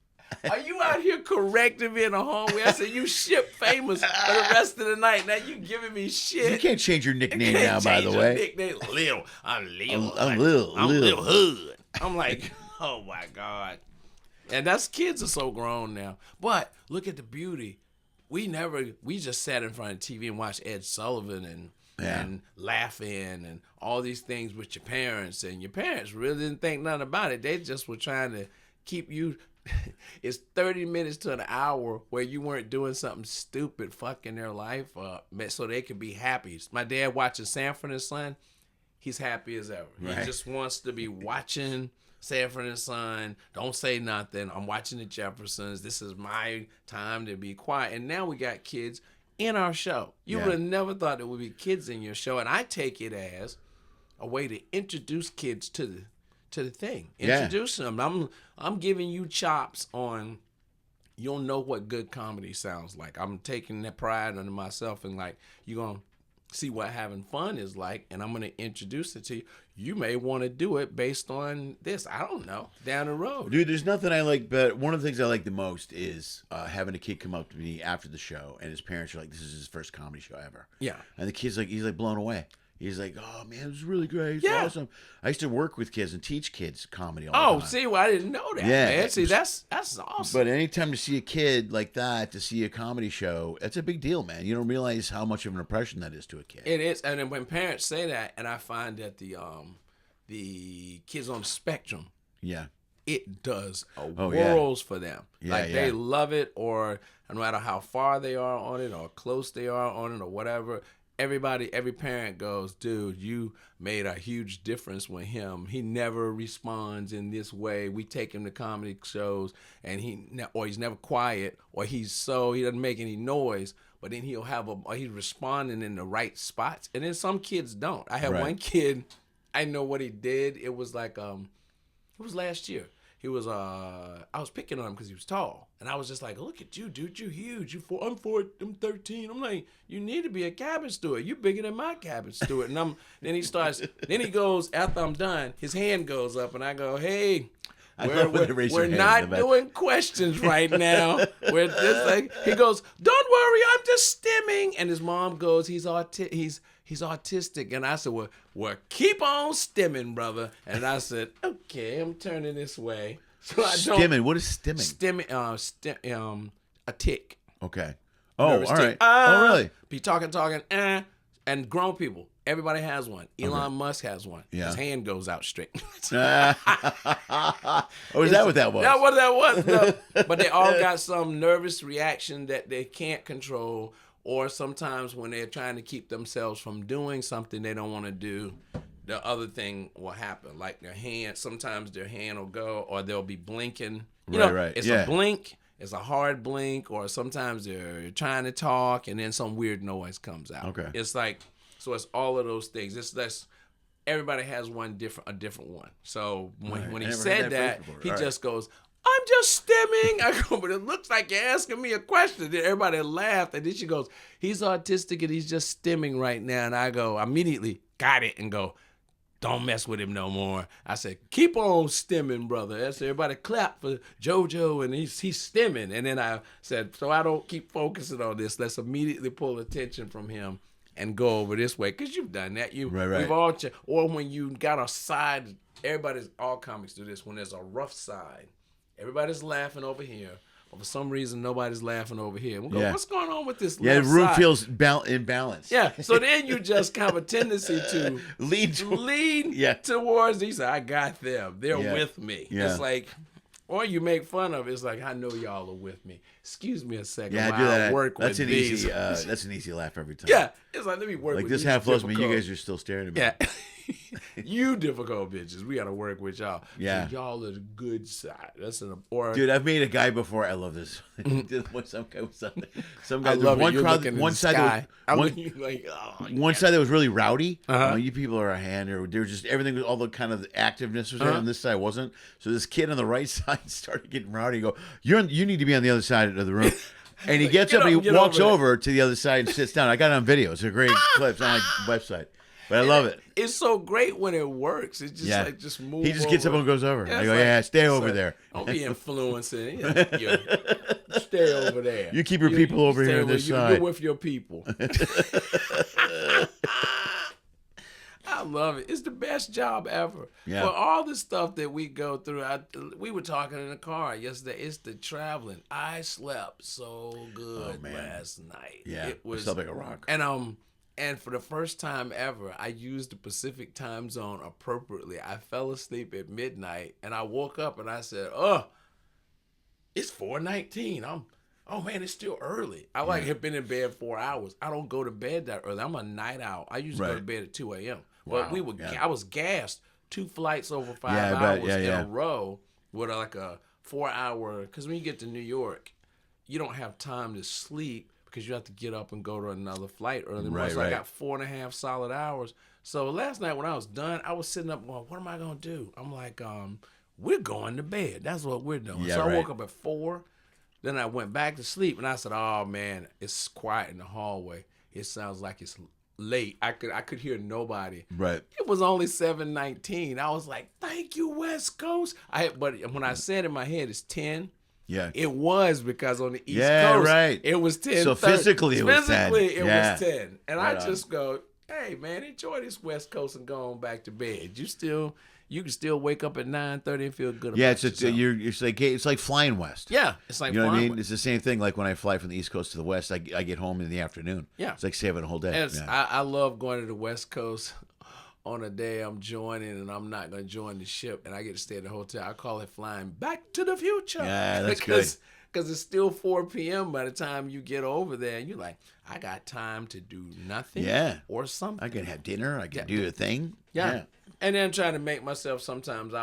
[SPEAKER 2] Are you out here correcting me in the hallway? I said, you ship famous for the rest of the night. Now you giving me shit.
[SPEAKER 1] You can't change your nickname now, by the way.
[SPEAKER 2] Nickname. Lil. I'm Lil.
[SPEAKER 1] I'm Lil.
[SPEAKER 2] I'm Lil Hood. I'm like, oh, my God. And kids are so grown now. But look at the beauty. We just sat in front of the TV and watched Ed Sullivan and laughing and all these things with your parents. And your parents really didn't think nothing about it. They just were trying to keep you. It's 30 minutes to an hour where you weren't doing something stupid, fucking their life up, so they could be happy. My dad watching Sanford and Son. He's happy as ever. Right. He just wants to be watching Sanford and Son. Don't say nothing. I'm watching the Jeffersons. This is my time to be quiet. And now we got kids in our show. You would have never thought there would be kids in your show. And I take it as a way to introduce kids to the thing. Introduce them. I'm giving you chops on. You'll know what good comedy sounds like. I'm taking that pride under myself and like you're gonna see what having fun is like, and I'm gonna introduce it to you. You may want to do it based on this. I don't know. Down the road,
[SPEAKER 1] dude. There's nothing I like, but one of the things I like the most is having a kid come up to me after the show, and his parents are like, "This is his first comedy show ever." Yeah, and the kid's like, he's like blown away. He's like, oh, man, it was really great. It's awesome. I used to work with kids and teach kids comedy all the time.
[SPEAKER 2] See, well, I didn't know that, man. See, that's awesome.
[SPEAKER 1] But anytime to see a kid like that, to see a comedy show, that's a big deal, man. You don't realize how much of an impression that is to a kid.
[SPEAKER 2] It is. And then when parents say that, and I find that the kids on the spectrum, it does worlds for them. They love it, or no matter how far they are on it or close they are on it or whatever, every parent goes, dude, you made a huge difference with him. He never responds in this way. We take him to comedy shows, and he's never quiet, or he doesn't make any noise, but then he's responding in the right spots. And then some kids don't. I had one kid, I know what he did. It was like, it was last year. He was, I was picking on him because he was tall. And I was just like, look at you, dude. You're huge. I'm 13. I'm like, you need to be a cabin steward. You're bigger than my cabin steward. And then he goes, after I'm done, his hand goes up and I go, hey, we're not doing questions right now. We're just like, he goes, don't worry, I'm just stimming. And his mom goes, he's autistic. And I said, well, keep on stimming, brother. And I said, okay, I'm turning this way. So
[SPEAKER 1] stimming. What is stimming?
[SPEAKER 2] Stimming, a tick.
[SPEAKER 1] Okay. Oh, all right. Oh, really?
[SPEAKER 2] Be talking, and grown people. Everybody has one. Elon Musk has one. Yeah. His hand goes out straight.
[SPEAKER 1] Is that what that was?
[SPEAKER 2] That's what that was. No. But they all got some nervous reaction that they can't control, or sometimes when they're trying to keep themselves from doing something they don't want to do, the other thing will happen. Like sometimes their hand will go, or they'll be blinking. It's a blink. It's a hard blink, or sometimes they're trying to talk, and then some weird noise comes out. Okay. It's like, so it's all of those things. Everybody has a different one. So when he said that, he just goes, I'm just stimming. I go, but it looks like you're asking me a question. Then everybody laughed, and then she goes, he's autistic and he's just stimming right now. And I go, immediately got it, and go, don't mess with him no more. I said, keep on stimming, brother. That's everybody clap for JoJo, and he's stimming. And then I said, so I don't keep focusing on this. Let's immediately pull attention from him and go over this way, because you've done that. We've all or when you got a side, all comics do this. When there's a rough side, everybody's laughing over here. But for some reason, nobody's laughing over here. We'll go, what's going on with this left
[SPEAKER 1] the room
[SPEAKER 2] side?
[SPEAKER 1] Feels imbalanced.
[SPEAKER 2] Yeah, so then you just have a tendency to lean towards these. I got them. They're with me. Yeah. It's like, Or you make fun of it. It's like, I know y'all are with me. Excuse me a second.
[SPEAKER 1] Yeah,
[SPEAKER 2] while
[SPEAKER 1] I do that.
[SPEAKER 2] Work
[SPEAKER 1] That's
[SPEAKER 2] with
[SPEAKER 1] an
[SPEAKER 2] these.
[SPEAKER 1] easy. That's an easy laugh every time.
[SPEAKER 2] Yeah, it's like, let me work
[SPEAKER 1] like
[SPEAKER 2] with
[SPEAKER 1] this
[SPEAKER 2] these
[SPEAKER 1] half loves me. You
[SPEAKER 2] difficult-
[SPEAKER 1] guys are still staring at me.
[SPEAKER 2] Yeah. You difficult bitches. We got to work with y'all.
[SPEAKER 1] Yeah.
[SPEAKER 2] So y'all are the good side. That's an or
[SPEAKER 1] Dude, I've made a guy before. I love this. Some guy.
[SPEAKER 2] I love
[SPEAKER 1] one
[SPEAKER 2] it. You're
[SPEAKER 1] crowd.
[SPEAKER 2] looking in
[SPEAKER 1] One
[SPEAKER 2] the
[SPEAKER 1] side.
[SPEAKER 2] sky.
[SPEAKER 1] That was,
[SPEAKER 2] I'm looking like, oh,
[SPEAKER 1] one side that was really rowdy.
[SPEAKER 2] Uh-huh.
[SPEAKER 1] You people are a hand, or they were just everything. Was all the kind of activeness was there, and this side wasn't. So this kid on the right side started getting rowdy. And go, you need to be on the other side of the room. And he gets
[SPEAKER 2] Get
[SPEAKER 1] up, and
[SPEAKER 2] up,
[SPEAKER 1] he
[SPEAKER 2] get
[SPEAKER 1] walks
[SPEAKER 2] over
[SPEAKER 1] over to the other side and sits down. I got it on video. It's a great clip. It's on my website. But I love it.
[SPEAKER 2] It's so great when it works. It's just like just move.
[SPEAKER 1] He just gets up
[SPEAKER 2] over.
[SPEAKER 1] and goes over.
[SPEAKER 2] Yeah,
[SPEAKER 1] I go,
[SPEAKER 2] it's like-
[SPEAKER 1] stay
[SPEAKER 2] it's
[SPEAKER 1] over
[SPEAKER 2] like,
[SPEAKER 1] there.
[SPEAKER 2] Don't be influencing. You stay over there.
[SPEAKER 1] You keep your people over
[SPEAKER 2] stay
[SPEAKER 1] here on
[SPEAKER 2] with-
[SPEAKER 1] this
[SPEAKER 2] You're
[SPEAKER 1] side.
[SPEAKER 2] with your people. I love it. It's the best job ever.
[SPEAKER 1] Yeah.
[SPEAKER 2] For all the stuff that we go through, we were talking in the car yesterday. It's the traveling. I slept so good last night.
[SPEAKER 1] Yeah,
[SPEAKER 2] It was
[SPEAKER 1] I slept like a rock.
[SPEAKER 2] And for the first time ever, I used the Pacific time zone appropriately. I fell asleep at midnight, and I woke up and I said, it's 4:19. Oh man, it's still early. I have been in bed 4 hours. I don't go to bed that early. I'm a night owl. I usually go to bed at 2 a.m. But
[SPEAKER 1] Wow,
[SPEAKER 2] I was gassed 2 flights over 5
[SPEAKER 1] I bet.
[SPEAKER 2] hours
[SPEAKER 1] Yeah,
[SPEAKER 2] in
[SPEAKER 1] yeah.
[SPEAKER 2] a row with like a 4 hour. Because when you get to New York, you don't have time to sleep because you have to get up and go to another flight early.
[SPEAKER 1] Right,
[SPEAKER 2] So I
[SPEAKER 1] right.
[SPEAKER 2] got 4.5 solid hours. So last night when I was done, I was sitting up going, what am I gonna do? I'm like, we're going to bed. That's what we're doing.
[SPEAKER 1] Yeah,
[SPEAKER 2] so I
[SPEAKER 1] right.
[SPEAKER 2] woke up at 4. Then I went back to sleep, and I said, "Oh man, it's quiet in the hallway. It sounds like it's late. I could hear nobody.
[SPEAKER 1] Right.
[SPEAKER 2] It was only 7:19. I was like, "Thank you, West Coast." But when I said in my head it's 10,
[SPEAKER 1] Yeah.
[SPEAKER 2] it was because on the East
[SPEAKER 1] Yeah,
[SPEAKER 2] Coast,
[SPEAKER 1] right.
[SPEAKER 2] it was 10.
[SPEAKER 1] So physically it was 10.
[SPEAKER 2] Physically, it
[SPEAKER 1] Yeah.
[SPEAKER 2] was 10, and
[SPEAKER 1] Right
[SPEAKER 2] I
[SPEAKER 1] on.
[SPEAKER 2] just go, "Hey man, enjoy this West Coast and go on back to bed. You can still wake up at 9:30 and feel good.
[SPEAKER 1] Yeah,
[SPEAKER 2] about
[SPEAKER 1] it's
[SPEAKER 2] yourself."
[SPEAKER 1] it's like flying west.
[SPEAKER 2] Yeah, it's like
[SPEAKER 1] You know what I
[SPEAKER 2] flying
[SPEAKER 1] mean? It's the same thing. Like when I fly from the East Coast to the West, I get home in the afternoon.
[SPEAKER 2] Yeah.
[SPEAKER 1] It's like saving a whole day.
[SPEAKER 2] And
[SPEAKER 1] Yeah.
[SPEAKER 2] I love going to the West Coast on a day I'm joining and I'm not going to join the ship and I get to stay in the hotel. I call it flying back to the future.
[SPEAKER 1] Yeah, that's good.
[SPEAKER 2] Because it's still 4 p.m. by the time you get over there and you're like, I got time to do nothing or something.
[SPEAKER 1] I can have dinner. I can do a thing.
[SPEAKER 2] Yeah. And then trying to make myself sometimes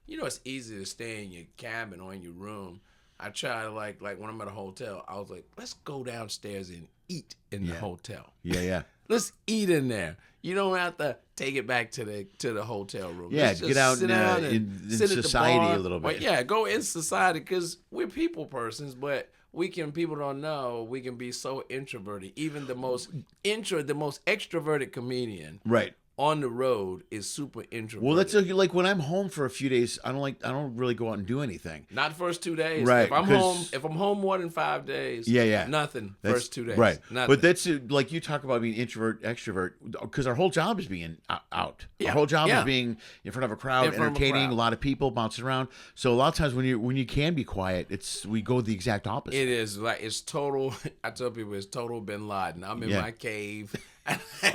[SPEAKER 2] it's easy to stay in your cabin or in your room. I try to like when I'm at a hotel, I was like, let's go downstairs and eat in the hotel.
[SPEAKER 1] Yeah.
[SPEAKER 2] Let's eat in there. You don't have to take it back to the hotel room.
[SPEAKER 1] Yeah,
[SPEAKER 2] Let's just
[SPEAKER 1] get out
[SPEAKER 2] sit down and
[SPEAKER 1] in
[SPEAKER 2] sit at the
[SPEAKER 1] society
[SPEAKER 2] bar.
[SPEAKER 1] a little bit.
[SPEAKER 2] Well, yeah, go in society because we're people persons, but people don't know we can be so introverted. Even the most extroverted comedian
[SPEAKER 1] Right.
[SPEAKER 2] on the road is super introverted.
[SPEAKER 1] Well, that's like when I'm home for a few days. I don't really go out and do anything.
[SPEAKER 2] not the first 2 days.
[SPEAKER 1] Right,
[SPEAKER 2] If I'm home more than 5 days.
[SPEAKER 1] Yeah.
[SPEAKER 2] Nothing.
[SPEAKER 1] That's,
[SPEAKER 2] First 2 days.
[SPEAKER 1] Right.
[SPEAKER 2] Nothing.
[SPEAKER 1] But that's like you talk about being introvert, extrovert, because our whole job is being out.
[SPEAKER 2] Yeah,
[SPEAKER 1] Our whole job
[SPEAKER 2] yeah.
[SPEAKER 1] is being in front of a crowd,
[SPEAKER 2] In front of a
[SPEAKER 1] entertaining
[SPEAKER 2] crowd.
[SPEAKER 1] a lot of people, bouncing around. So a lot of times when you can be quiet, we go the exact opposite.
[SPEAKER 2] It is like it's total. I tell people it's total Bin Laden. I'm in my cave.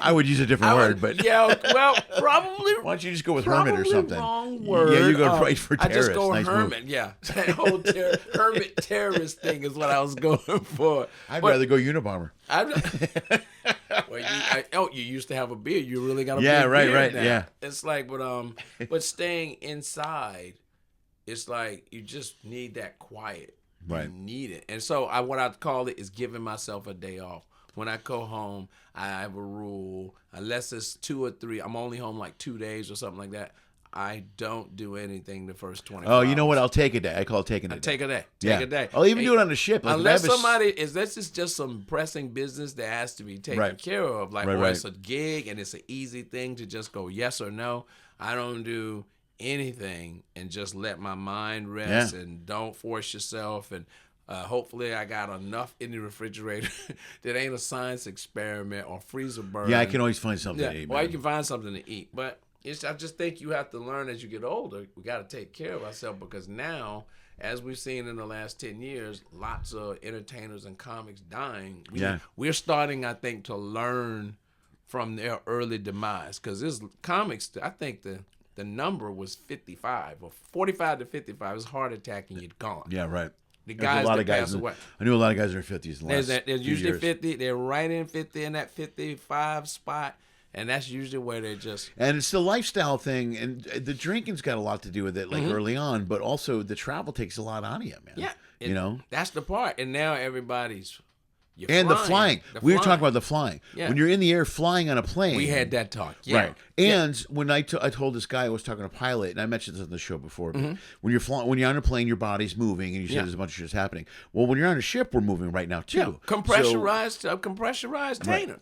[SPEAKER 1] I would use a different word, but
[SPEAKER 2] yeah, well, probably.
[SPEAKER 1] why don't you just go with hermit or something?
[SPEAKER 2] Wrong word.
[SPEAKER 1] Yeah, you go right for
[SPEAKER 2] I just
[SPEAKER 1] terrorist.
[SPEAKER 2] go
[SPEAKER 1] Nice
[SPEAKER 2] hermit.
[SPEAKER 1] move.
[SPEAKER 2] Yeah, that whole hermit terrorist thing is what I was going for.
[SPEAKER 1] I'd rather go Unabomber.
[SPEAKER 2] You used to have a beard. You really got a
[SPEAKER 1] Yeah,
[SPEAKER 2] big
[SPEAKER 1] right,
[SPEAKER 2] beard
[SPEAKER 1] right,
[SPEAKER 2] now.
[SPEAKER 1] yeah.
[SPEAKER 2] It's like, but staying inside, it's like you just need that quiet.
[SPEAKER 1] Right.
[SPEAKER 2] You need it, and so what I call it is giving myself a day off. When I go home, I have a rule. Unless it's 2 or 3, I'm only home like 2 days or something like that. I don't do anything the first 24
[SPEAKER 1] Oh, you know
[SPEAKER 2] hours.
[SPEAKER 1] what? I'll take a day. I call it taking a day.
[SPEAKER 2] Take a day.
[SPEAKER 1] Yeah.
[SPEAKER 2] Take a day.
[SPEAKER 1] I'll even do it on the ship. Like
[SPEAKER 2] Unless
[SPEAKER 1] if I have a
[SPEAKER 2] unless it's just some pressing business that has to be taken
[SPEAKER 1] Right.
[SPEAKER 2] care of, like
[SPEAKER 1] Right,
[SPEAKER 2] or
[SPEAKER 1] right.
[SPEAKER 2] it's a gig and it's an easy thing to just go yes or no. I don't do anything and just let my mind rest and don't force yourself. And hopefully I got enough in the refrigerator that ain't a science experiment or freezer burn.
[SPEAKER 1] Yeah, I can always find something
[SPEAKER 2] Yeah,
[SPEAKER 1] to eat.
[SPEAKER 2] well, you
[SPEAKER 1] man.
[SPEAKER 2] can find something to eat, but I just think you have to learn as you get older. We got to take care of ourselves because now, as we've seen in the last 10 years, lots of entertainers and comics dying. We're starting, I think, to learn from their early demise because this comics. I think the the number was 55 or 45 to 55. It's heart attack and you're gone.
[SPEAKER 1] Yeah, right.
[SPEAKER 2] The guys that pass away.
[SPEAKER 1] I knew a lot of guys in their 50s.
[SPEAKER 2] There's usually 50. They're right in 50 in that 55 spot. And that's usually where they're just...
[SPEAKER 1] And it's the lifestyle thing, and the drinking's got a lot to do with it, like early on, but also the travel takes a lot out of you, man.
[SPEAKER 2] Yeah.
[SPEAKER 1] You know?
[SPEAKER 2] That's the part. And now everybody's...
[SPEAKER 1] The flying. We were talking about the flying. Yeah. When you're in the air flying on a plane.
[SPEAKER 2] We had that talk. Yeah.
[SPEAKER 1] Right. And when I told this guy, I was talking to a pilot, and I mentioned this on the show before, but when you're flying, when you're on a plane, your body's moving, and you said there's a bunch of shit happening. Well, when you're on a ship, we're moving right now, too.
[SPEAKER 2] Yeah. Compressurized container.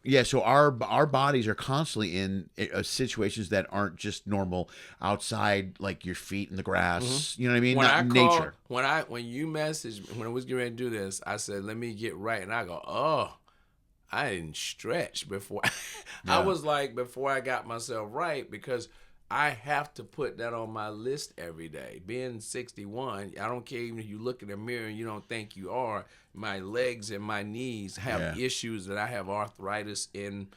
[SPEAKER 1] Right. So our bodies are constantly in situations that aren't just normal outside, like your feet in the grass. You know what I mean? Not nature.
[SPEAKER 2] When you messaged when I was getting ready to do this, I said, let me get right. And I go, oh, I didn't stretch before. I was like, before I got myself right, because I have to put that on my list every day. Being 61, I don't care even if you look in the mirror and you don't think you are. My legs and my knees have issues that I have arthritis in.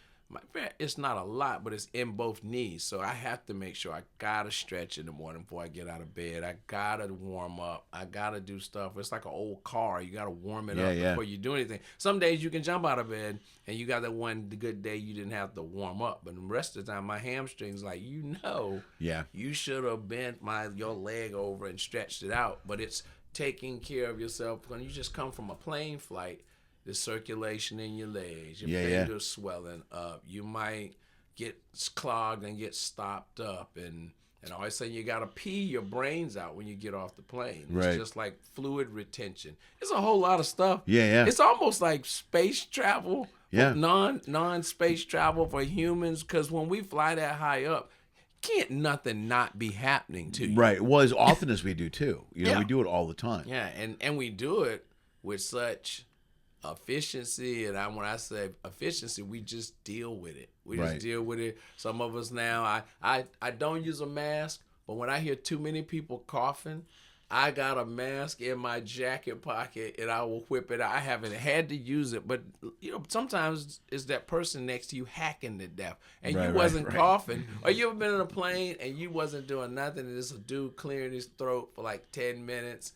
[SPEAKER 2] It's not a lot, but it's in both knees. So I have to make sure I gotta stretch in the morning before I get out of bed. I gotta warm up. I gotta do stuff. It's like an old car. You gotta warm it up before you do anything. Some days you can jump out of bed and you got the good day you didn't have to warm up. But the rest of the time, my hamstrings you should have bent your leg over and stretched it out. But it's taking care of yourself when you just come from a plane flight. The circulation in your legs, your fingers swelling up. You might get clogged and get stopped up, and all of a sudden you gotta pee your brains out when you get off the plane. It's just like fluid retention. It's a whole lot of stuff. It's almost like space travel, non-space travel for humans, because when we fly that high up, can't nothing not be happening to you.
[SPEAKER 1] Right. Well, as often as we do too. You know, we do it all the time.
[SPEAKER 2] Yeah, and we do it with such efficiency, and when I say efficiency, we just deal with it. We just deal with it. Some of us now, I don't use a mask, but when I hear too many people coughing, I got a mask in my jacket pocket, and I will whip it out. I haven't had to use it, but sometimes it's that person next to you hacking to death, and you wasn't coughing. Or you ever been in a plane and you wasn't doing nothing, and there's a dude clearing his throat for like 10 minutes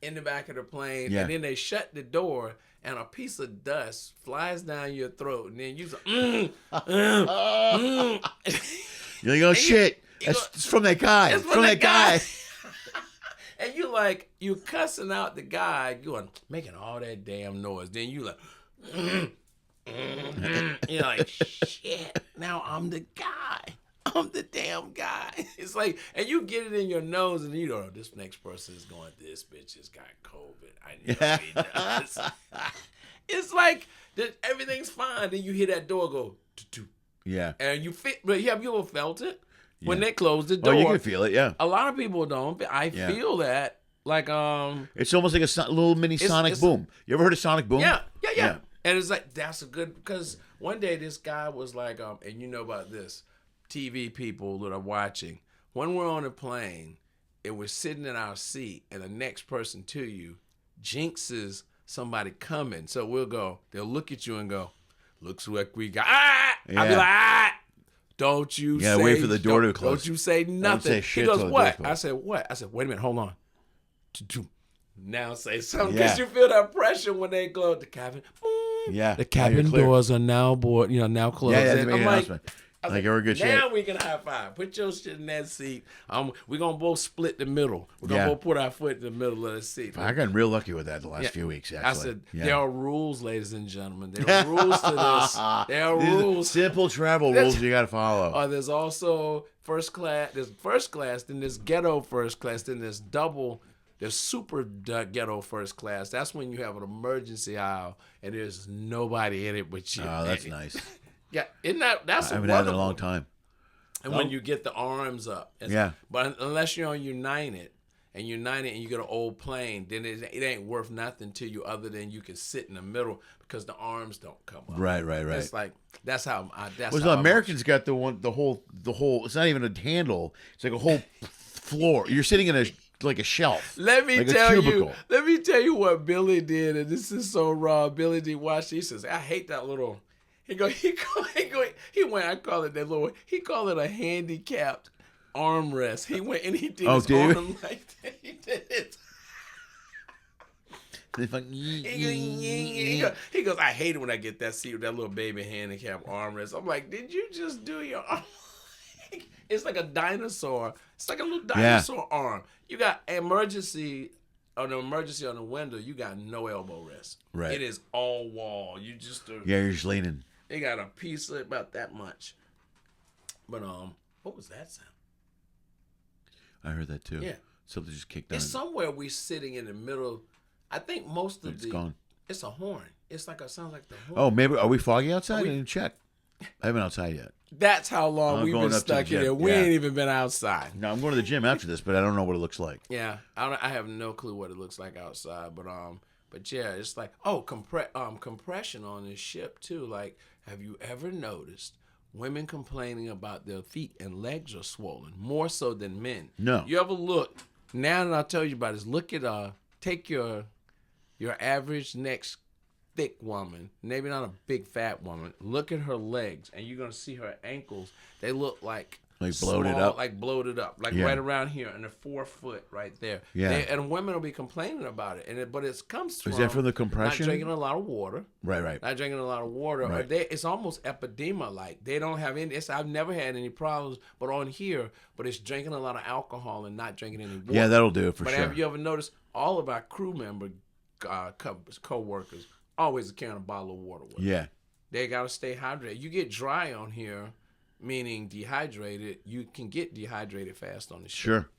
[SPEAKER 2] in the back of the plane, and then they shut the door, and a piece of dust flies down your throat, and then you say,
[SPEAKER 1] You're like, oh shit, it's from that guy. It's from that guy.
[SPEAKER 2] And you cussing out the guy, making all that damn noise. Then you like, you're like, shit, now I'm the guy. I'm the damn guy. It's like, and you get it in your nose, and you know, this next person is going, this bitch has got COVID. I know he does. It's like, everything's fine. Then you hear that door go, doo-doo. And have you ever felt it? When they close the door.
[SPEAKER 1] Oh, you can feel it,
[SPEAKER 2] A lot of people don't. I feel that. Like,
[SPEAKER 1] it's almost like a little mini sonic boom. You ever heard of sonic boom?
[SPEAKER 2] Yeah. And it's like, that's a good, because one day this guy was like, and you know about this, TV people that are watching, when we're on a plane and we're sitting in our seat and the next person to you jinxes somebody coming. So they'll look at you and go, looks like we got, I'll be like, don't you say,
[SPEAKER 1] wait for the door to close.
[SPEAKER 2] Don't you say nothing. He goes, what? I said, what? I said, wait a minute, hold on. Now say something, because you feel that pressure when they go to the cabin. The cabin doors are now now closed. I'm like,
[SPEAKER 1] we're good shape.
[SPEAKER 2] Now we can high five. Put your shit in that seat. We're going to both split the middle. We're going to both put our foot in the middle of the seat.
[SPEAKER 1] I got real lucky with that the last few weeks, actually.
[SPEAKER 2] I said, there are rules, ladies and gentlemen. There are rules to this. There are rules.
[SPEAKER 1] Simple travel rules you got to follow.
[SPEAKER 2] There's also first class. There's first class, then there's ghetto first class, then there's super ghetto first class. That's when you have an emergency aisle and there's nobody in it but you.
[SPEAKER 1] Oh, that's nice.
[SPEAKER 2] Yeah, isn't that's
[SPEAKER 1] I haven't had it in a long time.
[SPEAKER 2] And when you get the arms up. But unless you're on United and you get an old plane, then it ain't worth nothing to you other than you can sit in the middle because the arms don't come up.
[SPEAKER 1] Right.
[SPEAKER 2] It's like, that's how
[SPEAKER 1] Americans got the whole, it's not even a handle. It's like a whole floor. You're sitting in like a shelf.
[SPEAKER 2] Let me tell you what Billy did, and this is so raw. Billy D. watched. He says, I hate that little. He went. I call it that little. He called it a handicapped armrest. He went and he did
[SPEAKER 1] Oh,
[SPEAKER 2] his
[SPEAKER 1] did
[SPEAKER 2] arm like that. He did it. He goes, I hate it when I get that seat with that little baby handicap armrest. I'm like, did you just do your arm? It's like a dinosaur. It's like a little dinosaur arm. You got emergency on the window. You got no elbow rest.
[SPEAKER 1] Right.
[SPEAKER 2] It is all wall. You just
[SPEAKER 1] you're just leaning.
[SPEAKER 2] They got a piece of about that much. But what was that sound?
[SPEAKER 1] I heard that too.
[SPEAKER 2] Yeah.
[SPEAKER 1] Something just kicked on.
[SPEAKER 2] It's somewhere we sitting in the middle. I think most of
[SPEAKER 1] it's gone.
[SPEAKER 2] It's a horn. It's like sounds like the horn.
[SPEAKER 1] Oh, maybe are we foggy outside? I didn't check. I haven't been outside yet.
[SPEAKER 2] That's how long we've been stuck in there. We ain't even been outside.
[SPEAKER 1] No, I'm going to the gym after this, but I don't know what it looks like.
[SPEAKER 2] Yeah, I have no clue what it looks like outside, but yeah, it's like compression on this ship too. Like, have you ever noticed women complaining about their feet and legs are swollen more so than men?
[SPEAKER 1] No.
[SPEAKER 2] You ever look? Now that I'll tell you about this, look at take your average next thick woman, maybe not a big fat woman. Look at her legs, and you're gonna see her ankles. They look like
[SPEAKER 1] bloated up,
[SPEAKER 2] like right around here, and the 4 foot right there.
[SPEAKER 1] Yeah,
[SPEAKER 2] and women will be complaining about it, but it comes from
[SPEAKER 1] is that from the compression?
[SPEAKER 2] Not drinking a lot of water.
[SPEAKER 1] Right.
[SPEAKER 2] Not drinking a lot of water.
[SPEAKER 1] Right.
[SPEAKER 2] It's almost epidema like. They don't have any. I've never had any problems, but on here, but it's drinking a lot of alcohol and not drinking any water.
[SPEAKER 1] Yeah, that'll do it for
[SPEAKER 2] but
[SPEAKER 1] sure.
[SPEAKER 2] Have you ever noticed all of our crew member co-workers always carrying a bottle of water with them?
[SPEAKER 1] Yeah.
[SPEAKER 2] They got to stay hydrated. You get dry on here, meaning dehydrated, you can get dehydrated fast on the ship.
[SPEAKER 1] Sure.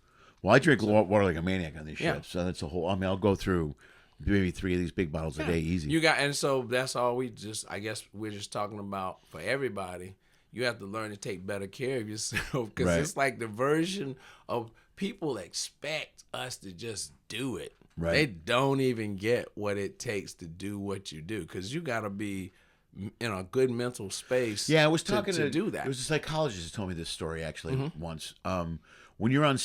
[SPEAKER 1] Well, I drink water like a maniac on these ships. So that's a whole, I'll go through maybe 3 of these big bottles a day easy.
[SPEAKER 2] And so that's all I guess we're just talking about for everybody. You have to learn to take better care of yourself because it's like the version of people expect us to just do it.
[SPEAKER 1] Right.
[SPEAKER 2] They don't even get what it takes to do what you do because you got to be in a good mental space.
[SPEAKER 1] Yeah, I was talking
[SPEAKER 2] to do that.
[SPEAKER 1] It was a psychologist who told me this story actually once. When you're on,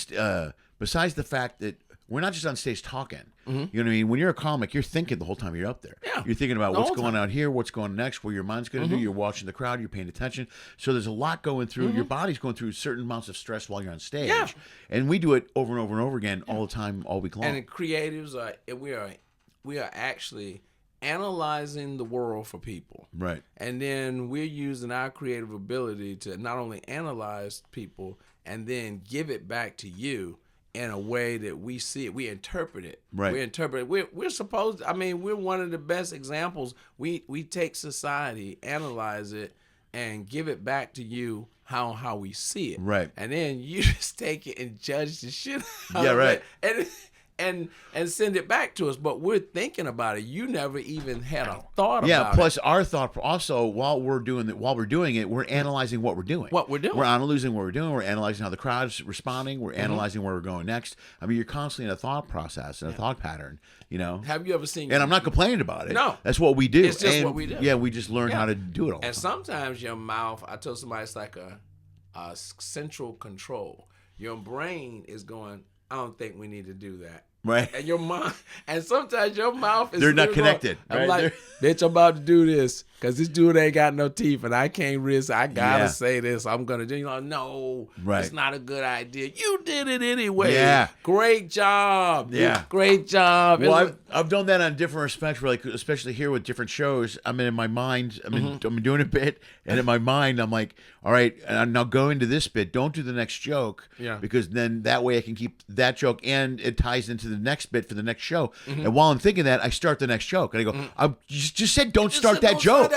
[SPEAKER 1] besides the fact that we're not just on stage talking, you know what I mean? When you're a comic, you're thinking the whole time you're up there.
[SPEAKER 2] Yeah.
[SPEAKER 1] You're thinking about what's going out here, what's going next, where your mind's going to do. You're watching the crowd, you're paying attention. So there's a lot going through. Your body's going through certain amounts of stress while you're on stage.
[SPEAKER 2] Yeah.
[SPEAKER 1] And we do it over and over and over again all the time, all week long.
[SPEAKER 2] And the creatives we are actually analyzing the world for people.
[SPEAKER 1] Right.
[SPEAKER 2] And then we're using our creative ability to not only analyze people and then give it back to you in a way that we see it. We interpret it.
[SPEAKER 1] Right.
[SPEAKER 2] We interpret it. We're supposed, we're one of the best examples. We take society, analyze it, and give it back to you how we see it.
[SPEAKER 1] Right.
[SPEAKER 2] And then you just take it and judge the shit out
[SPEAKER 1] Yeah,
[SPEAKER 2] of
[SPEAKER 1] right.
[SPEAKER 2] it. And send it back to us, but we're thinking about it. You never even had a thought about it.
[SPEAKER 1] Yeah, plus our thought also while we're doing it, we're analyzing what we're doing. We're analyzing what we're doing. We're analyzing how the crowd's responding. We're analyzing where we're going next. You're constantly in a thought process and a thought pattern.
[SPEAKER 2] Have you ever seen?
[SPEAKER 1] And I'm not complaining about it.
[SPEAKER 2] No,
[SPEAKER 1] that's what we do.
[SPEAKER 2] It's just what we do.
[SPEAKER 1] Yeah, we just learn how to do it all.
[SPEAKER 2] And sometimes your mouth. I told somebody it's like a central control. Your brain is going, I don't think we need to do that.
[SPEAKER 1] Right.
[SPEAKER 2] And your mind, and sometimes your mouth is.
[SPEAKER 1] They're not connected.
[SPEAKER 2] I'm like, bitch, I'm about to do this because this dude ain't got no teeth, and I can't risk. I gotta say this. I'm gonna do. No, it's not a good idea. You did it anyway.
[SPEAKER 1] Yeah.
[SPEAKER 2] Great job.
[SPEAKER 1] Yeah.
[SPEAKER 2] Great job.
[SPEAKER 1] Well, I've done that on different respects, where especially here with different shows. In my mind, I'm doing a bit, and in my mind, I'm like, all right, and now go into this bit. Don't do the next joke.
[SPEAKER 2] Yeah.
[SPEAKER 1] Because then that way I can keep that joke, and it ties into the next bit for the next show. And while I'm thinking that, I start the next joke, and I go, I just said don't start that joke.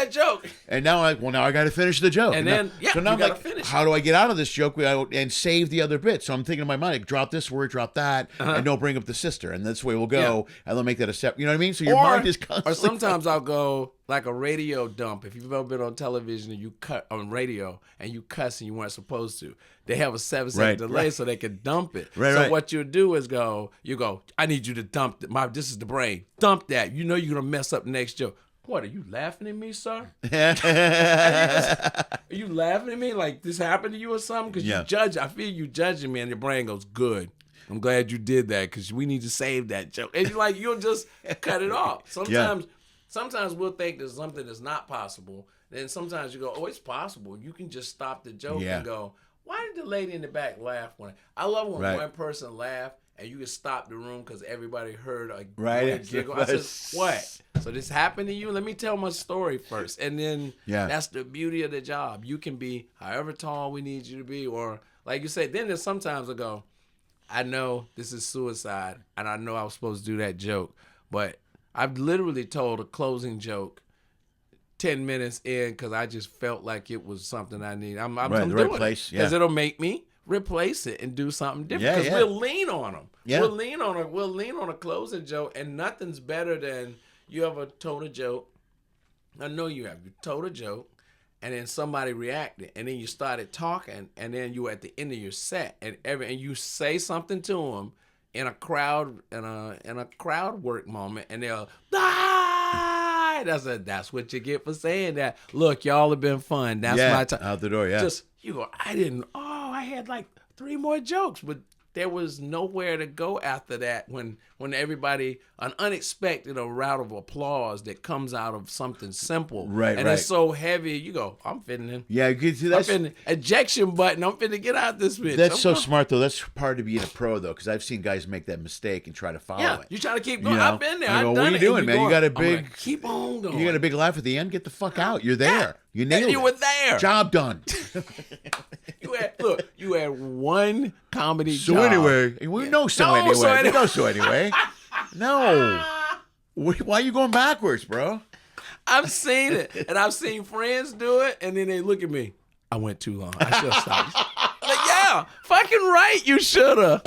[SPEAKER 1] And now I got to finish the joke.
[SPEAKER 2] And then
[SPEAKER 1] so now I'm like,
[SPEAKER 2] finish.
[SPEAKER 1] how do I get out of this joke and save the other bit? So I'm thinking in my mind, like, drop this word, drop that, and don't bring up the sister. And this way we'll go, and they'll make that a separate. You know what I mean? So your mind is constantly.
[SPEAKER 2] Or sometimes I'll go like a radio dump. If you've ever been on television and you cut on radio and you cuss and you weren't supposed to, they have a 7-second delay so they can dump it. So what you do is you go, I need you to dump this is the brain. Dump that. You know you're gonna mess up the next joke. What, are you laughing at me, sir? Are you laughing at me like this happened to you or something? Because you judge. I feel you judging me, and your brain goes, good. I'm glad you did that because we need to save that joke. And you'll just cut it off. Sometimes we'll think that something is not possible. Then sometimes you go, oh, it's possible. You can just stop the joke and go, why did the lady in the back laugh when I love when
[SPEAKER 1] Right.
[SPEAKER 2] one person laugh and you can stop the room because everybody heard a
[SPEAKER 1] Right.
[SPEAKER 2] giggle. I said, what? So this happened to you? Let me tell my story first. And then that's the beauty of the job. You can be however tall we need you to be, or like you said, then there's sometimes I go, I know this is suicide, and I know I was supposed to do that joke, but I've literally told a closing joke 10 minutes in because I just felt like it was something I need. I'm
[SPEAKER 1] the
[SPEAKER 2] doing
[SPEAKER 1] right place,
[SPEAKER 2] because it'll make me replace it and do something different. Because we'll lean on them.
[SPEAKER 1] Yeah.
[SPEAKER 2] We'll lean on a closing joke, and nothing's better than you ever told a joke. I know you have. You told a joke, and then somebody reacted, and then you started talking, and then you were at the end of your set, and you say something to them in a crowd work moment, and they'll that's what you get for saying that. Look, y'all have been fun. That's my time.
[SPEAKER 1] Out the door. Yeah.
[SPEAKER 2] Just you go. I had like 3 more jokes, but there was nowhere to go after that when everybody, an unexpected route of applause that comes out of something simple.
[SPEAKER 1] Right,
[SPEAKER 2] and it's so heavy, you go, I'm fitting in.
[SPEAKER 1] Yeah, you can see that's
[SPEAKER 2] ejection button, I'm finna get out this bitch.
[SPEAKER 1] That's so smart, though. That's part of being a pro, though, because I've seen guys make that mistake and try to follow it.
[SPEAKER 2] You try to keep going.
[SPEAKER 1] You know?
[SPEAKER 2] I've been there. I've done
[SPEAKER 1] what are you
[SPEAKER 2] it.
[SPEAKER 1] doing, man? You got a big...
[SPEAKER 2] keep on going.
[SPEAKER 1] You got a big laugh at the end? Get the fuck out. You're there. You nailed it.
[SPEAKER 2] You were there.
[SPEAKER 1] Job done.
[SPEAKER 2] You had one comedy
[SPEAKER 1] so
[SPEAKER 2] job.
[SPEAKER 1] Anyway, we know so anyway. We know so anyway. No. Why are you going backwards, bro?
[SPEAKER 2] I've seen it. And I've seen friends do it, and then they look at me. I went too long. I should have stopped. Like, yeah, fucking right, you should have.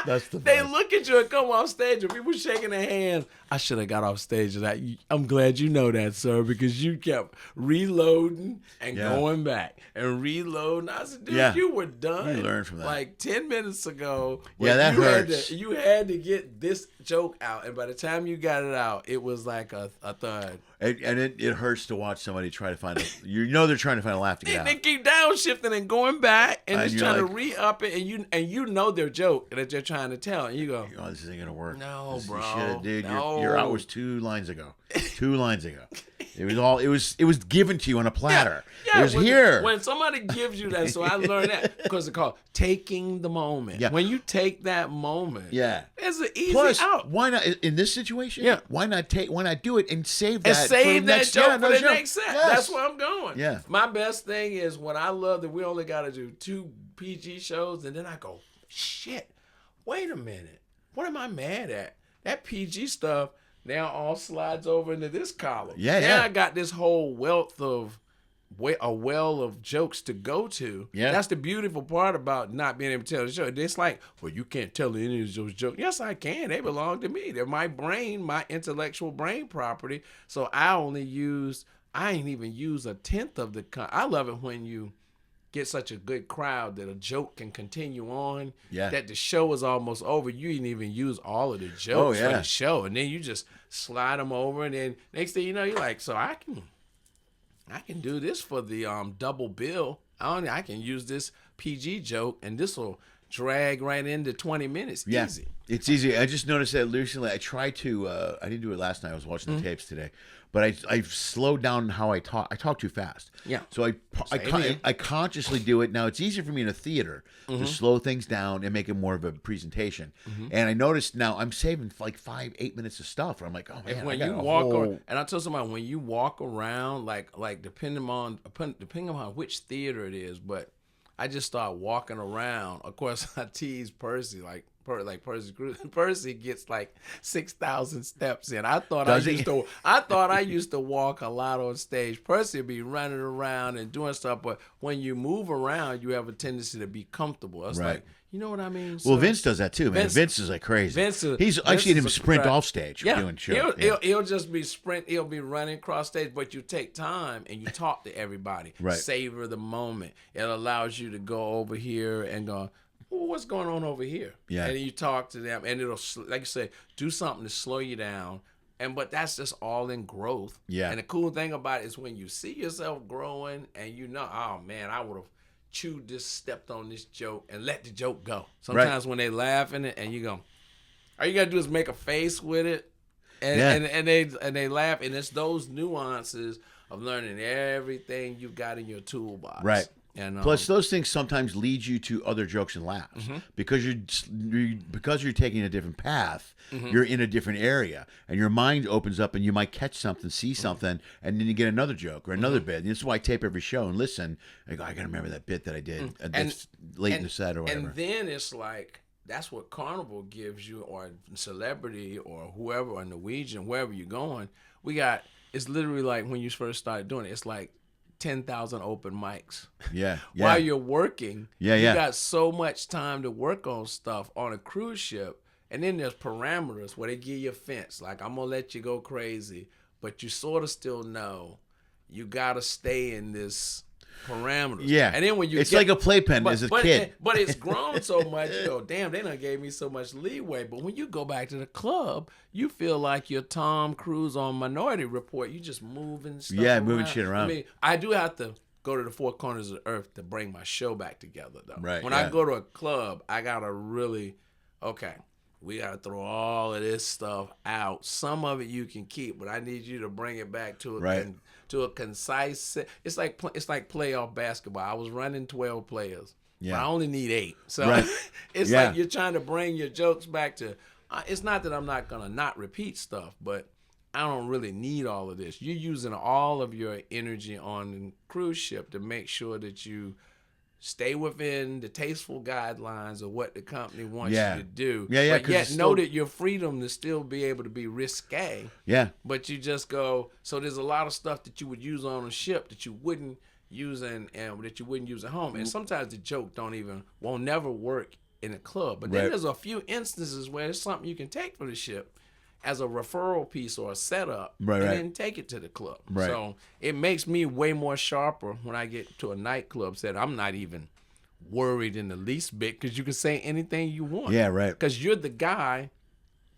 [SPEAKER 1] That's the
[SPEAKER 2] They
[SPEAKER 1] best.
[SPEAKER 2] look at you and come off stage, and people shaking their hands. I should have got off stage. And I'm glad you know that, sir, because you kept reloading and going back and reloading. I said, dude, you were done.
[SPEAKER 1] You learned from that.
[SPEAKER 2] Like 10 minutes ago.
[SPEAKER 1] That hurts.
[SPEAKER 2] You had to get this joke out, and by the time you got it out, it was like a thud.
[SPEAKER 1] And it hurts to watch somebody try to find they're trying to find a laugh to get out.
[SPEAKER 2] They keep downshifting and going back and just trying to re-up it, and you know their joke that they're trying to tell, and you go,
[SPEAKER 1] oh, this isn't gonna work.
[SPEAKER 2] No, bro.
[SPEAKER 1] Shit, dude,
[SPEAKER 2] no.
[SPEAKER 1] your out was 2 lines ago. 2 lines ago. It was given to you on a platter.
[SPEAKER 2] Yeah,
[SPEAKER 1] it was here.
[SPEAKER 2] When somebody gives you that, so I learned that because it's called taking the moment.
[SPEAKER 1] Yeah.
[SPEAKER 2] When you take that moment, it's an easy out.
[SPEAKER 1] Why not in this situation?
[SPEAKER 2] Yeah.
[SPEAKER 1] Why not do it and save that?
[SPEAKER 2] And save that joke for the
[SPEAKER 1] show.
[SPEAKER 2] next set.
[SPEAKER 1] Yes.
[SPEAKER 2] That's where I'm going.
[SPEAKER 1] Yeah.
[SPEAKER 2] My best thing is when I love that we only got to do 2 PG shows, and then I go, shit, wait a minute. What am I mad at? That PG stuff now all slides over into this column. Now I got this whole a well of jokes to go to.
[SPEAKER 1] Yeah.
[SPEAKER 2] That's the beautiful part about not being able to tell the show. It's like, well, you can't tell any of those jokes. Yes, I can. They belong to me. They're my brain, my intellectual brain property. So I ain't even use a tenth of the I love it when you get such a good crowd that a joke can continue on.
[SPEAKER 1] Yeah.
[SPEAKER 2] That the show is almost over. You didn't even use all of the jokes for the show. And then you just slide them over, and then next thing you know, you're like, so I can do this for the double bill. I can use this PG joke, and this will drag right into 20 minutes.
[SPEAKER 1] Yeah.
[SPEAKER 2] Easy.
[SPEAKER 1] It's easy. I just noticed that recently. I tried to. I didn't do it last night. I was watching the tapes today, but I've slowed down how I talk. I talk too fast.
[SPEAKER 2] Yeah.
[SPEAKER 1] So I consciously do it now. It's easier for me in a theater to slow things down and make it more of a presentation. And I noticed now I'm saving like 5-8 minutes of stuff. I'm like, oh man,
[SPEAKER 2] When
[SPEAKER 1] I
[SPEAKER 2] you
[SPEAKER 1] got
[SPEAKER 2] walk around, and I tell somebody when you walk around, like depending on which theater it is, but I just start walking around. Of course, I tease Percy like Percy Cruz. Percy gets like 6,000 steps in. I thought I used to walk a lot on stage. Percy would be running around and doing stuff, but when you move around, you have a tendency to be comfortable. It's like, you know what I mean?
[SPEAKER 1] Well, Vince does that too, man. Vince is like crazy. I've seen him sprint off stage doing shows.
[SPEAKER 2] He'll just be He'll be running across stage, but you take time and you talk to everybody.
[SPEAKER 1] Right.
[SPEAKER 2] Savor the moment. It allows you to go over here and go, well, what's going on over here?
[SPEAKER 1] Yeah.
[SPEAKER 2] And you talk to them, and it'll, like you say, do something to slow you down. But that's just all in growth.
[SPEAKER 1] Yeah.
[SPEAKER 2] And the cool thing about it is when you see yourself growing and you know, oh man, I would have chewed this, stepped on this joke, and let the joke go. Sometimes when they laugh in it, and you go, all you gotta do is make a face with it, and they laugh, and it's those nuances of learning everything you've got in your toolbox.
[SPEAKER 1] Right.
[SPEAKER 2] And
[SPEAKER 1] plus, those things sometimes lead you to other jokes and laughs because you're taking a different path. You're in a different area, and your mind opens up, and you might catch something, see something, and then you get another joke or another bit. And this is why I tape every show and listen. I go, I gotta remember that bit that I did that's late in the set or whatever.
[SPEAKER 2] And then it's like that's what Carnival gives you, or celebrity, or whoever, or Norwegian, wherever you're going. It's literally like when you first started doing it. It's like 10,000 open mics.
[SPEAKER 1] Yeah.
[SPEAKER 2] While you're working,
[SPEAKER 1] you
[SPEAKER 2] got so much time to work on stuff on a cruise ship. And then there's parameters where they give you a fence. Like, I'm going to let you go crazy, but you sort of still know you got to stay in this parameters.
[SPEAKER 1] Yeah.
[SPEAKER 2] And then when you
[SPEAKER 1] it's like a playpen as a kid.
[SPEAKER 2] But it's grown so much, you go, damn, they done gave me so much leeway. But when you go back to the club, you feel like you're Tom Cruise on Minority Report. You just moving stuff around.
[SPEAKER 1] Moving shit around.
[SPEAKER 2] I mean, I do have to go to the four corners of the earth to bring my show back together, though.
[SPEAKER 1] Right.
[SPEAKER 2] When I go to a club, I got to really, we got to throw all of this stuff out. Some of it you can keep, but I need you to bring it back to a concise. It's like playoff basketball. I was running 12 players, but I only need 8. So it's like you're trying to bring your jokes back to. It's not that I'm not gonna not repeat stuff, but I don't really need all of this. You're using all of your energy on the cruise ship to make sure that you stay within the tasteful guidelines of what the company wants you to do. But yet know that your freedom to still be able to be risque.
[SPEAKER 1] Yeah.
[SPEAKER 2] But you just go, so there's a lot of stuff that you would use on a ship that you wouldn't use and that you wouldn't use at home. And sometimes the joke won't never work in a club. But then there's a few instances where it's something you can take for the ship as a referral piece or a setup, and then take it to the club.
[SPEAKER 1] Right.
[SPEAKER 2] So it makes me way more sharper when I get to a nightclub set. I'm not even worried in the least bit because you can say anything you want.
[SPEAKER 1] Yeah, right.
[SPEAKER 2] Because you're the guy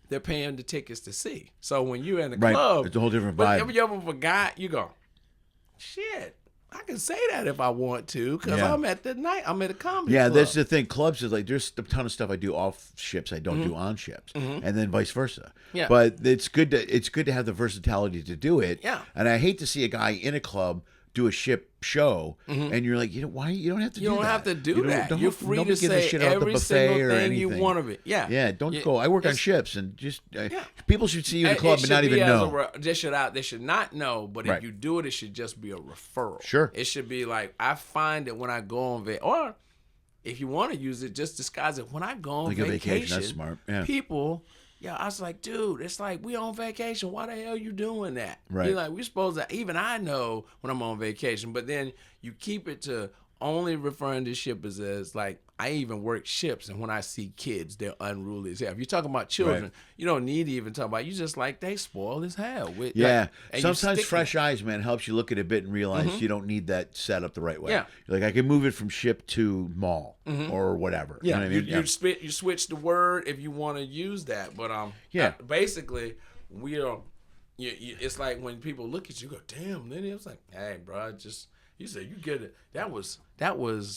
[SPEAKER 2] they're paying the tickets to see. So when you're in the club,
[SPEAKER 1] it's a whole different vibe.
[SPEAKER 2] But if you ever forgot, you go, shit, I can say that if I want to because I'm at the comedy club.
[SPEAKER 1] That's the thing. Clubs is like there's a ton of stuff I do off ships I don't do on ships, and then vice versa. Yeah. But it's good to have the versatility to do it.
[SPEAKER 2] Yeah.
[SPEAKER 1] And I hate to see a guy in a club do a ship show, and you're like, why you don't have to do that.
[SPEAKER 2] You don't have to do that. You're free to say
[SPEAKER 1] shit out
[SPEAKER 2] every
[SPEAKER 1] the
[SPEAKER 2] single
[SPEAKER 1] buffet or
[SPEAKER 2] thing
[SPEAKER 1] anything.
[SPEAKER 2] you want of it. Yeah.
[SPEAKER 1] Yeah. Don't go. I work on ships, and just people should see you in the club and not even know.
[SPEAKER 2] They should not know, but if you do it, it should just be a referral.
[SPEAKER 1] Sure.
[SPEAKER 2] It should be like I find that when I go on vacation, or if you want to use it, just disguise it. When I go on vacation,
[SPEAKER 1] that's smart. Yeah.
[SPEAKER 2] People. Yeah, I was like, dude, it's like we on vacation. Why the hell you doing that?
[SPEAKER 1] Right.
[SPEAKER 2] You're like, we supposed to. Even I know when I'm on vacation, but then you keep it to only referring to shippers as like I even work ships, and when I see kids, they're unruly as hell. If you're talking about children, you don't need to even talk about. You just like they spoil as hell.
[SPEAKER 1] Sometimes fresh eyes, man, helps you look at a bit and realize you don't need that set up the right way.
[SPEAKER 2] Yeah.
[SPEAKER 1] Like I can move it from ship to mall or whatever.
[SPEAKER 2] Yeah,
[SPEAKER 1] you know what I mean?
[SPEAKER 2] You switch the word if you want to use that, but basically we are. It's like when people look at you, go, damn, Lenny. It's like, hey, bro, you said you get it. That was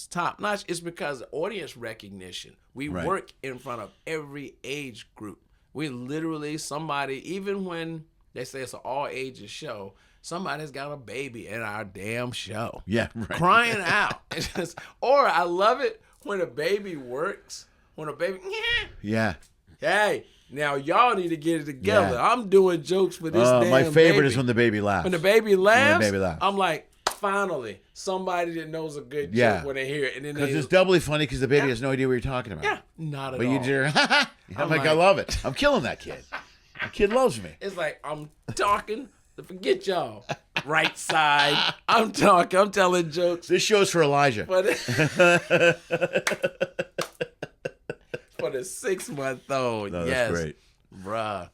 [SPEAKER 2] top notch. It's because of audience recognition. We work in front of every age group. We literally even when they say it's an all ages show, somebody's got a baby in our damn show.
[SPEAKER 1] Yeah, right.
[SPEAKER 2] Crying out. Or I love it when a baby works. When a baby,
[SPEAKER 1] yeah.
[SPEAKER 2] Hey, now y'all need to get it together. Yeah. I'm doing jokes for this damn
[SPEAKER 1] my favorite
[SPEAKER 2] baby.
[SPEAKER 1] Is when the baby laughs.
[SPEAKER 2] When the baby laughs, I'm like, finally, somebody that knows a good joke when they hear it.
[SPEAKER 1] Because it's doubly funny because the baby has no idea what you're talking about.
[SPEAKER 2] Yeah, not at all.
[SPEAKER 1] But you just, I'm like, I love it. I'm killing that kid. That kid loves me.
[SPEAKER 2] It's like, I'm talking, forget y'all. Right side. I'm telling jokes.
[SPEAKER 1] This show's for Elijah.
[SPEAKER 2] For the 6-month-old.
[SPEAKER 1] No,
[SPEAKER 2] yes.
[SPEAKER 1] That's great.
[SPEAKER 2] Bruh.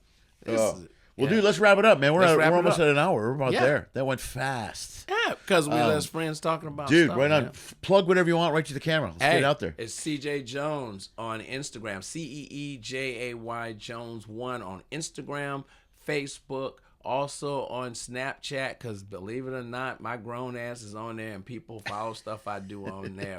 [SPEAKER 1] Dude, let's wrap it up, man. We're almost at an hour. We're about there. That went fast.
[SPEAKER 2] Yeah, because we're less friends talking about
[SPEAKER 1] stuff.
[SPEAKER 2] Dude,
[SPEAKER 1] right on. Plug whatever you want right to the camera. Let's get it out there.
[SPEAKER 2] It's Cee Jay Jones on Instagram. CeeJay Jones 1 on Instagram, Facebook, also on Snapchat, because believe it or not, my grown ass is on there and people follow stuff I do on there.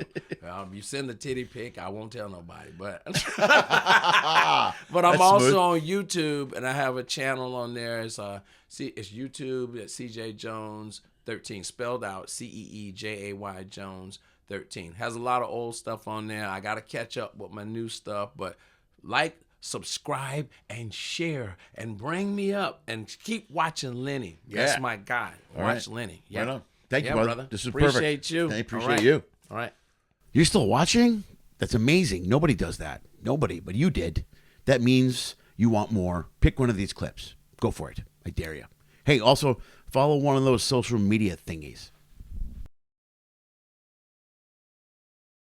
[SPEAKER 2] You send the titty pic, I won't tell nobody. But I'm also on YouTube, and I have a channel on there. It's YouTube at Cee Jay Jones 13, spelled out CeeJay Jones 13. Has a lot of old stuff on there. I got to catch up with my new stuff, but like, subscribe, and share, and bring me up, and keep watching Lenny. That's my guy. Watch Lenny. Yeah.
[SPEAKER 1] Right on. Thank you,
[SPEAKER 2] brother.
[SPEAKER 1] This is
[SPEAKER 2] appreciate
[SPEAKER 1] perfect.
[SPEAKER 2] you.
[SPEAKER 1] I appreciate you.
[SPEAKER 2] All right.
[SPEAKER 3] You're still watching? That's amazing. Nobody does that. Nobody, but you did. That means you want more. Pick one of these clips. Go for it. I dare you. Hey, also follow one of those social media thingies.